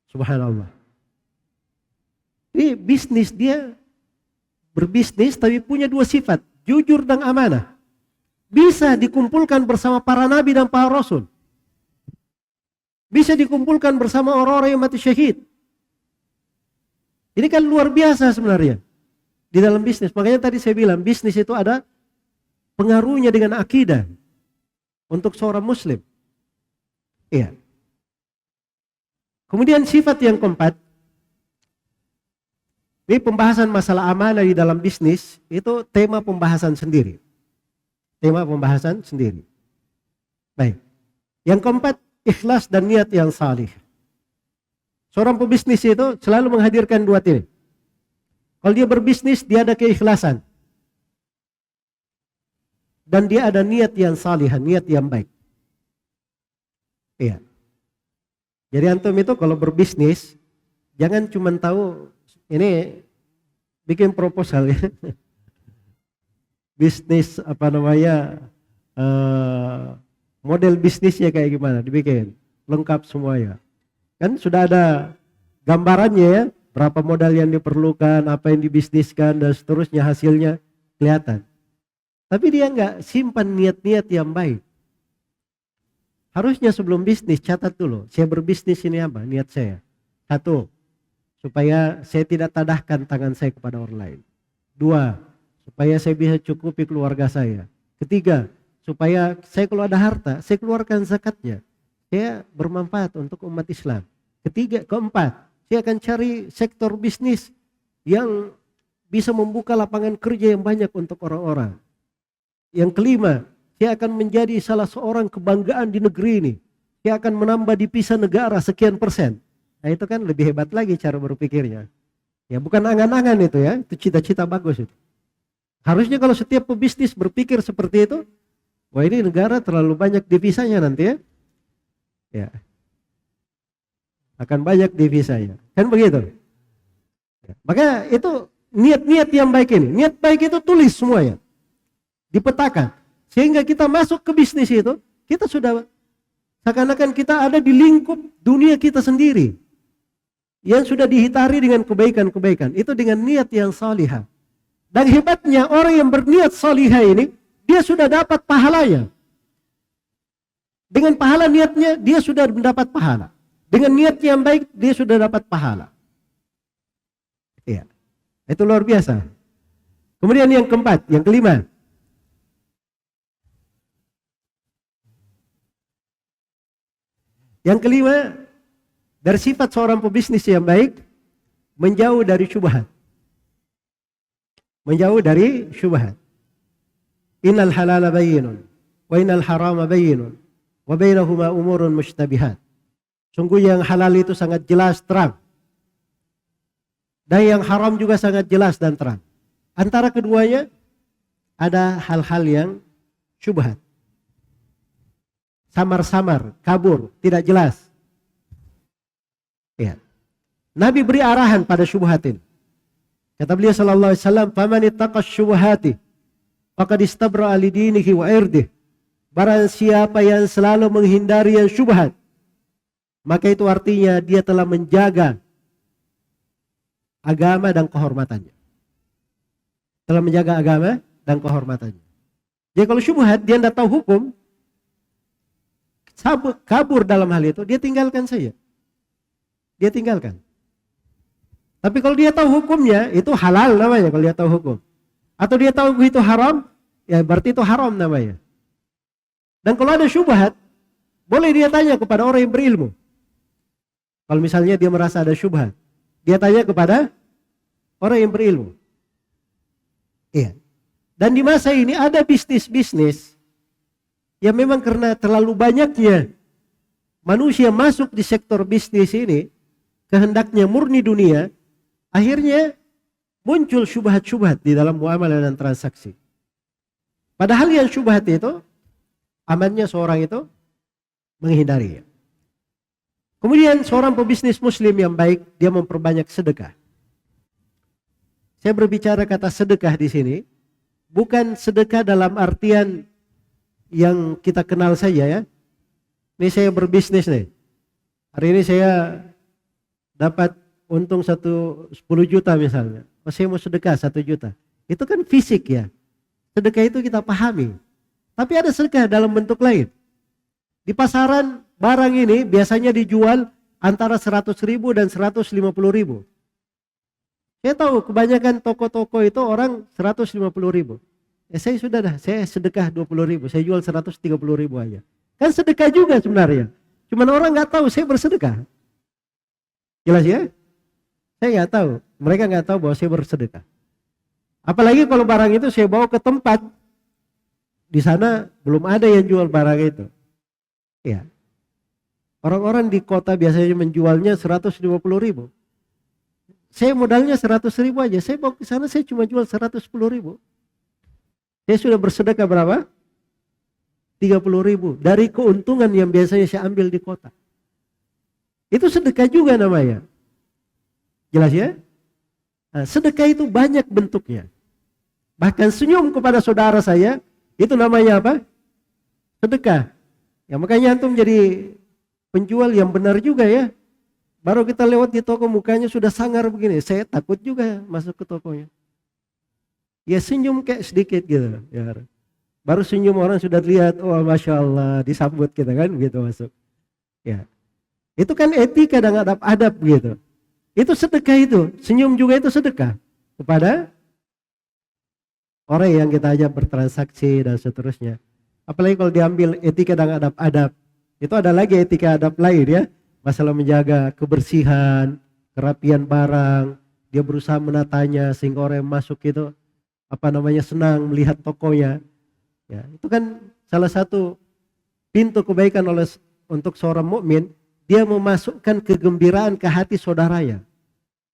Subhanallah. Ini bisnis, dia berbisnis tapi punya dua sifat, jujur dan amanah. Bisa dikumpulkan bersama para nabi dan para rasul. Bisa dikumpulkan bersama orang-orang yang mati syahid. Ini kan luar biasa sebenarnya di dalam bisnis. Makanya tadi saya bilang bisnis itu ada pengaruhnya dengan akidah untuk seorang muslim. Iya. Kemudian sifat yang keempat, ini pembahasan masalah amanah di dalam bisnis, itu tema pembahasan sendiri. Tema pembahasan sendiri. Baik. Yang keempat, ikhlas dan niat yang salih. Seorang pebisnis itu selalu menghadirkan dua ini. Kalau dia berbisnis, dia ada keikhlasan. Dan dia ada niat yang salihah, niat yang baik. Iya. Jadi antum itu kalau berbisnis, jangan cuma tahu ini bikin proposal ya. Bisnis apa namanya, model bisnisnya kayak gimana, dibikin lengkap semuanya. Kan sudah ada gambarannya ya, berapa modal yang diperlukan, apa yang dibisniskan dan seterusnya, hasilnya kelihatan. Tapi dia nggak simpan niat-niat yang baik. Harusnya sebelum bisnis catat dulu, saya berbisnis ini apa niat saya. Satu, supaya saya tidak tadahkan tangan saya kepada orang lain. Dua, supaya saya bisa cukupi keluarga saya. Ketiga, supaya saya kalau ada harta, saya keluarkan zakatnya. Saya bermanfaat untuk umat Islam. Keempat, saya akan cari sektor bisnis yang bisa membuka lapangan kerja yang banyak untuk orang-orang. Yang kelima, saya akan menjadi salah seorang kebanggaan di negeri ini. Saya akan menambah divisa negara sekian persen. Nah itu kan lebih hebat lagi cara berpikirnya. Ya bukan angan-angan itu ya, itu cita-cita bagus itu. Harusnya kalau setiap pebisnis berpikir seperti itu, wah ini negara terlalu banyak divisanya nanti ya. Ya. Akan banyak divisanya. Kan begitu. Ya. Maka itu niat-niat yang baik ini. Niat baik itu tulis semuanya. Dipetakan. Sehingga kita masuk ke bisnis itu, kita sudah seakan-akan kita ada di lingkup dunia kita sendiri. Yang sudah dihitari dengan kebaikan-kebaikan. Itu dengan niat yang salihah. Dan hebatnya orang yang berniat salihah ini, dia sudah dapat pahalanya. Dengan pahala niatnya, dia sudah mendapat pahala. Dengan niat yang baik, dia sudah dapat pahala. Iya. Itu luar biasa. Kemudian yang keempat, yang kelima. Yang kelima, dari sifat seorang pebisnis yang baik, menjauh dari syubhat. Menjauh dari syubhat. Innal halala bayyinun, wa innal harama bayyinun, wa bainahuma umurun mushtabihat. Sungguh yang halal itu sangat jelas, terang. Dan yang haram juga sangat jelas dan terang. Antara keduanya, ada hal-hal yang syubhat. Samar-samar, kabur, tidak jelas. Ya. Nabi beri arahan pada syubhatin. Kata beliau sallallahu alaihi wasallam, "Faman ittaqa syubhati faqad istabra'a li dinihi wa irdih." Barang siapa yang selalu menghindari yang syubhat, maka itu artinya dia telah menjaga agama dan kehormatannya. Telah menjaga agama dan kehormatannya. Jadi kalau syubhat dia tidak tahu hukum, kabur dalam hal itu, dia tinggalkan saja. Dia tinggalkan. Tapi kalau dia tahu hukumnya, itu halal namanya kalau dia tahu hukum. Atau dia tahu itu haram, ya berarti itu haram namanya. Dan kalau ada syubhat, boleh dia tanya kepada orang yang berilmu. Kalau misalnya dia merasa ada syubhat, dia tanya kepada orang yang berilmu. Iya. Dan di masa ini ada bisnis-bisnis yang memang karena terlalu banyaknya manusia masuk di sektor bisnis ini, kehendaknya murni dunia, akhirnya muncul syubhat-syubhat di dalam muamalah dan transaksi. Padahal yang syubhat itu, amannya seorang itu menghindari. Kemudian seorang pebisnis muslim yang baik, dia memperbanyak sedekah. Saya berbicara kata sedekah di sini, bukan sedekah dalam artian yang kita kenal saja ya. Ini saya berbisnis nih. Hari ini saya dapat untung 10 juta misalnya. Oh, saya mau sedekah 1 juta. Itu kan fisik ya. Sedekah itu kita pahami. Tapi ada sedekah dalam bentuk lain. Di pasaran barang ini biasanya dijual antara 100.000 dan 150.000. Saya tahu kebanyakan toko-toko itu orang 150.000. Saya sudah dah, saya sedekah 20.000, saya jual 130.000 aja. Kan sedekah juga sebenarnya. Cuman orang nggak tahu saya bersedekah. Jelas ya? Saya nggak tahu, mereka nggak tahu bahwa saya bersedekah. Apalagi kalau barang itu saya bawa ke tempat, di sana belum ada yang jual barang itu. Ya. Orang-orang di kota biasanya menjualnya 150.000. Saya modalnya 100.000 aja, saya bawa ke sana saya cuma jual 110.000. Saya sudah bersedekah berapa? 30.000 dari keuntungan yang biasanya saya ambil di kota. Itu sedekah juga namanya. Jelas ya? Nah, sedekah itu banyak bentuknya. Bahkan senyum kepada saudara saya, itu namanya apa? Sedekah. Ya makanya antum jadi penjual yang benar juga ya. Baru kita lewat di toko mukanya sudah sangar begini, saya takut juga masuk ke tokonya. Ya senyum kayak sedikit gitu. Ya. Baru senyum orang sudah lihat, oh Masya Allah, disambut kita kan begitu masuk. Ya. Itu kan etika dan adab-adab gitu. Itu sedekah itu, senyum juga itu sedekah kepada orang yang kita ajak bertransaksi dan seterusnya. Apalagi kalau diambil etika dan adab-adab, itu ada lagi etika adab lain ya. Masalah menjaga kebersihan, kerapian barang, dia berusaha menatanya sehingga orang yang masuk itu senang melihat tokonya. Ya, itu kan salah satu pintu kebaikan untuk seorang mukmin, dia memasukkan kegembiraan ke hati saudaranya.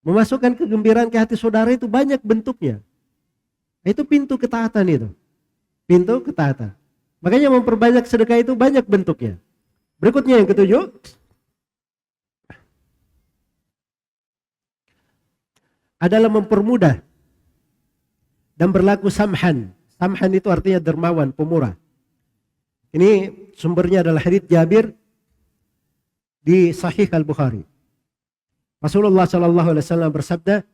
Memasukkan kegembiraan ke hati saudara itu banyak bentuknya. Itu pintu ketaatan itu. Pintu ketaatan. Makanya memperbanyak sedekah itu banyak bentuknya. Berikutnya yang ketujuh, adalah mempermudah dan berlaku samhan. Samhan itu artinya dermawan, pemurah. Ini sumbernya adalah hadits Jabir di Sahih Al-Bukhari. Rasulullah sallallahu alaihi wasallam bersabda,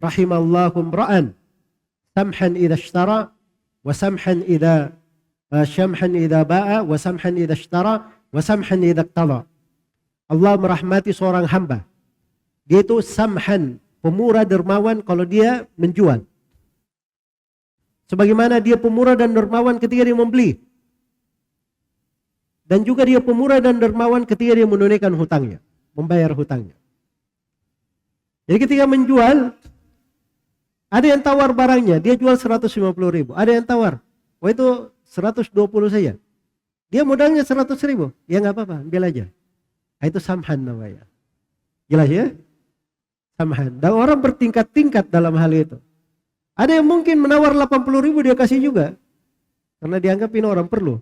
"Rahimallahu imra'an samhan idza ishtara wa samhan idza ba'a wa samhan idza ishtara wa samhan idza iqtada." Allah merahmati seorang hamba. Dia itu samhan, pemurah dermawan kalau dia menjual. Sebagaimana dia pemurah dan dermawan ketika dia membeli. Dan juga dia pemurah dan dermawan ketika dia menunaikan hutangnya, membayar hutangnya. Jadi ketika menjual, ada yang tawar barangnya, dia jual 150.000. Ada yang tawar, wah itu 120 saja. Dia modalnya 100.000, ya nggak apa-apa, ambil aja. Nah, itu samhan namanya. Jelas ya? Samhan. Dan orang bertingkat-tingkat dalam hal itu. Ada yang mungkin menawar 80.000 dia kasih juga. Karena dianggap ini orang perlu.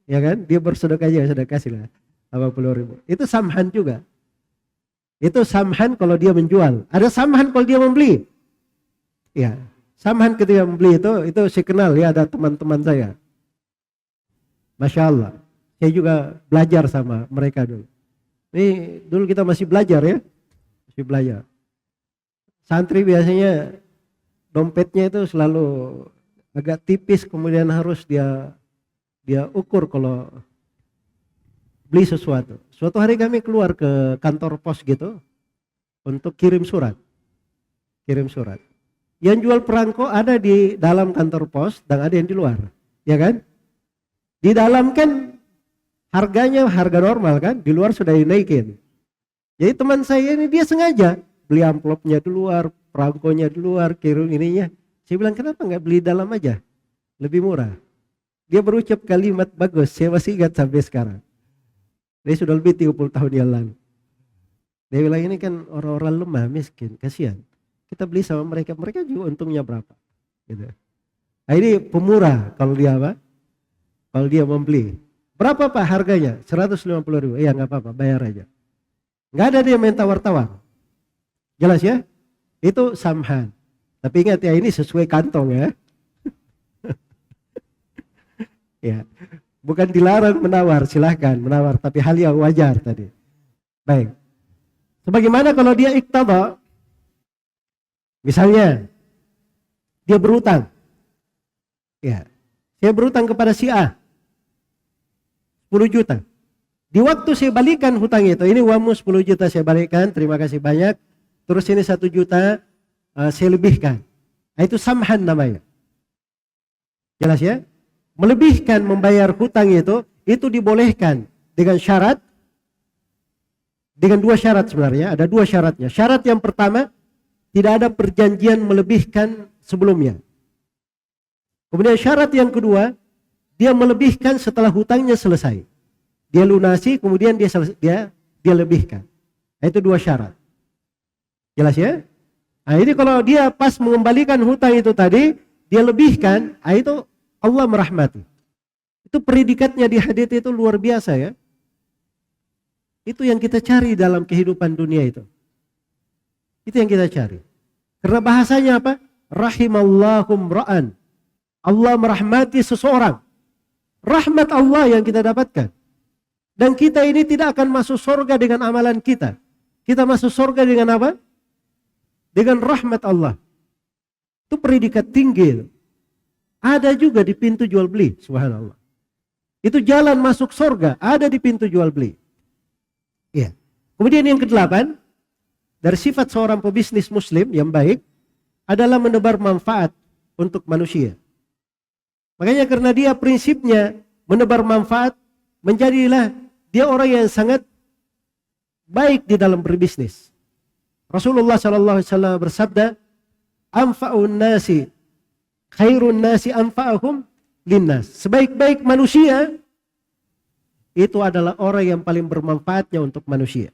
Ya kan? Dia bersedekah aja, sudah kasih lah 80.000. Itu samhan juga. Itu samhan kalau dia menjual. Ada samhan kalau dia membeli. Ya, samhan ketika membeli itu saya kenal ya, ada teman-teman saya. Masya Allah. Saya juga belajar sama mereka dulu. Ini dulu kita masih belajar ya. Masih belajar. Santri biasanya dompetnya itu selalu agak tipis, kemudian harus dia ukur kalau beli sesuatu. Suatu hari kami keluar ke kantor pos gitu untuk kirim surat. Kirim surat. Yang jual perangko ada di dalam kantor pos dan ada yang di luar. Ya kan? Di dalam kan harganya harga normal kan, di luar sudah dinaikin. Jadi teman saya ini dia sengaja beli amplopnya di luar, perangkonya di luar, kirim ininya. Saya bilang kenapa nggak beli dalam aja, lebih murah. Dia berucap kalimat bagus, saya masih ingat sampai sekarang. Dia sudah lebih 30 tahun yang lalu. Dia bilang ini kan orang-orang lemah, miskin, kasihan. Kita beli sama mereka, mereka juga untungnya berapa. Gitu. Nah, ini pemurah kalau dia apa? Kalau dia membeli. Berapa Pak harganya? 150.000. Iya nggak apa-apa, bayar aja. Nggak ada dia main tawar-tawar. Jelas ya? Itu samhan. Tapi ingat ya, ini sesuai kantong ya. Ya, bukan dilarang menawar, silahkan menawar, tapi hal yang wajar tadi. Baik. Sebagaimana kalau dia iqtada, misalnya dia berutang. Ya, saya berutang kepada si A 10 juta. Di waktu saya balikan hutang itu, ini uangmu 10 juta saya balikan, terima kasih banyak. Terus ini 1 juta saya lebihkan. Nah, itu samhan namanya. Jelas ya? Melebihkan membayar hutang itu dibolehkan dengan syarat, dengan 2 syarat sebenarnya, ada 2 syaratnya. Syarat yang pertama, tidak ada perjanjian melebihkan sebelumnya. Kemudian syarat yang kedua, dia melebihkan setelah hutangnya selesai. Dia lunasi, kemudian dia lebihkan. Nah, itu 2 syarat. Jelas ya? Nah, ini kalau dia pas mengembalikan hutang itu tadi, dia lebihkan, nah itu Allah merahmati. Itu predikatnya di hadits itu luar biasa ya. Itu yang kita cari dalam kehidupan dunia itu. Itu yang kita cari. Karena bahasanya apa? Rahimallahum ra'an. Allah merahmati seseorang. Rahmat Allah yang kita dapatkan. Dan kita ini tidak akan masuk surga dengan amalan kita. Kita masuk surga dengan apa? Dengan rahmat Allah. Itu predikat tinggi. Ada juga di pintu jual beli, subhanallah. Itu jalan masuk surga, ada di pintu jual beli. Ya. Kemudian yang ke-8, dari sifat seorang pebisnis muslim yang baik adalah menebar manfaat untuk manusia. Makanya karena dia prinsipnya menebar manfaat, menjadilah dia orang yang sangat baik di dalam berbisnis. Rasulullah SAW bersabda, "Anfa'un nasi khairun nasi anfa'ahum linnas." Sebaik-baik manusia itu adalah orang yang paling bermanfaatnya untuk manusia.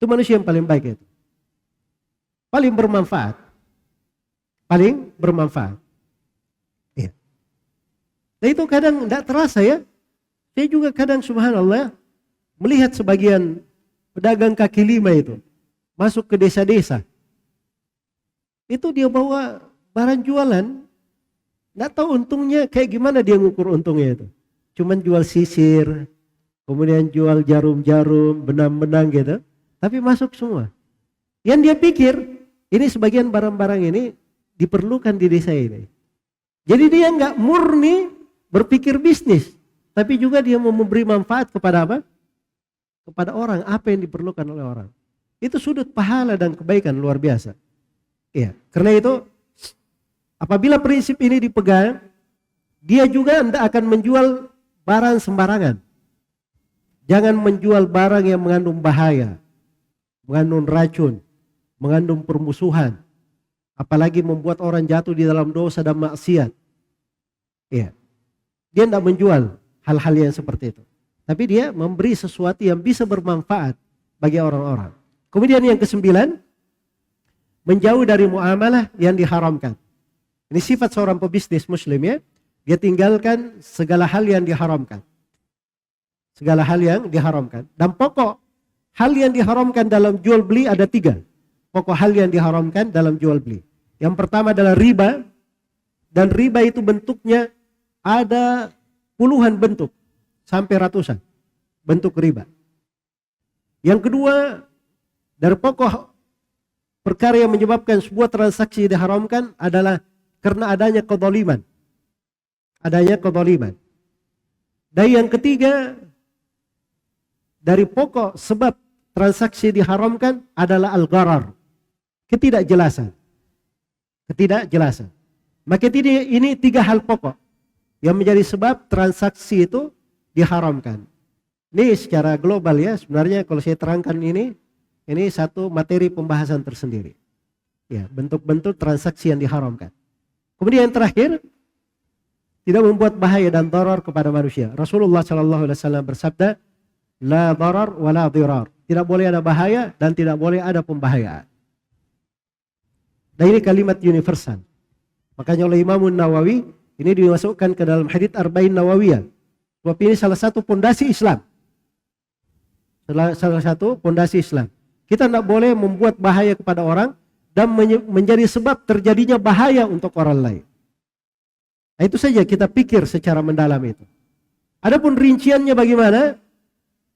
Itu manusia yang paling baik itu. Paling bermanfaat. Paling bermanfaat. Ya. Nah itu kadang tidak terasa ya. Saya juga kadang subhanallah melihat sebagian pedagang kaki lima itu masuk ke desa-desa. Itu dia bawa barang jualan, nggak tahu untungnya kayak gimana dia ngukur untungnya itu. Cuman jual sisir, kemudian jual jarum-jarum, benang-benang gitu. Tapi masuk semua. Yang dia pikir, ini sebagian barang-barang ini diperlukan di desa ini. Jadi dia nggak murni berpikir bisnis, tapi juga dia mau memberi manfaat kepada apa? Kepada orang, apa yang diperlukan oleh orang. Itu sudut pahala dan kebaikan luar biasa. Iya, karena itu apabila prinsip ini dipegang, dia juga tidak akan menjual barang sembarangan. Jangan menjual barang yang mengandung bahaya, mengandung racun, mengandung permusuhan, apalagi membuat orang jatuh di dalam dosa dan maksiat. Iya, dia tidak menjual hal-hal yang seperti itu, tapi dia memberi sesuatu yang bisa bermanfaat bagi orang-orang. Kemudian yang ke-9, menjauh dari muamalah yang diharamkan. Ini sifat seorang pebisnis muslim ya. Dia tinggalkan segala hal yang diharamkan. Segala hal yang diharamkan. Dan pokok hal yang diharamkan dalam jual beli ada 3. Pokok hal yang diharamkan dalam jual beli. Yang pertama adalah riba. Dan riba itu bentuknya ada puluhan bentuk sampai ratusan bentuk riba. Yang kedua, dari pokok perkara yang menyebabkan sebuah transaksi diharamkan adalah karena adanya kezaliman. Adanya kezaliman. Dan yang ketiga, dari pokok sebab transaksi diharamkan adalah al-gharar. Ketidakjelasan. Ketidakjelasan. Maka ini 3 hal pokok yang menjadi sebab transaksi itu diharamkan. Ini secara global ya, sebenarnya kalau saya terangkan ini satu materi pembahasan tersendiri. Ya, bentuk-bentuk transaksi yang diharamkan. Kemudian yang terakhir, tidak membuat bahaya dan darar kepada manusia. Rasulullah sallallahu alaihi wasallam bersabda, la darar wa la dirar. Tidak boleh ada bahaya dan tidak boleh ada pembahayaan. Dan ini kalimat universal. Makanya oleh Imam Nawawi ini dimasukkan ke dalam hadits Arba'in Nawawiyah. Sebab ini salah satu pondasi Islam. Salah satu pondasi Islam. Kita tidak boleh membuat bahaya kepada orang dan menjadi sebab terjadinya bahaya untuk orang lain. Nah, itu saja kita pikir secara mendalam itu. Adapun rinciannya bagaimana?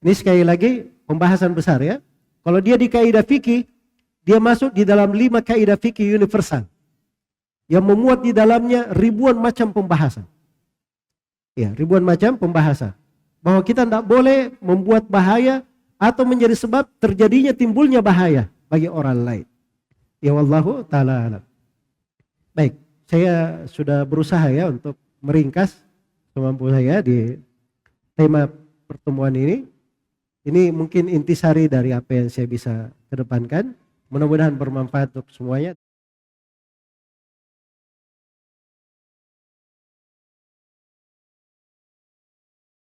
Ini sekali lagi pembahasan besar ya. Kalau dia di kaidah fikih, dia masuk di dalam 5 kaidah fikih universal yang memuat di dalamnya ribuan macam pembahasan. Ya, ribuan macam pembahasan. Bahwa kita tidak boleh membuat bahaya atau menjadi sebab terjadinya timbulnya bahaya bagi orang lain. Ya wallahu ta'ala alam. Baik, saya sudah berusaha ya untuk meringkas semampu saya di tema pertemuan ini. Ini mungkin intisari dari apa yang saya bisa kedepankan. Mudah-mudahan bermanfaat untuk semuanya.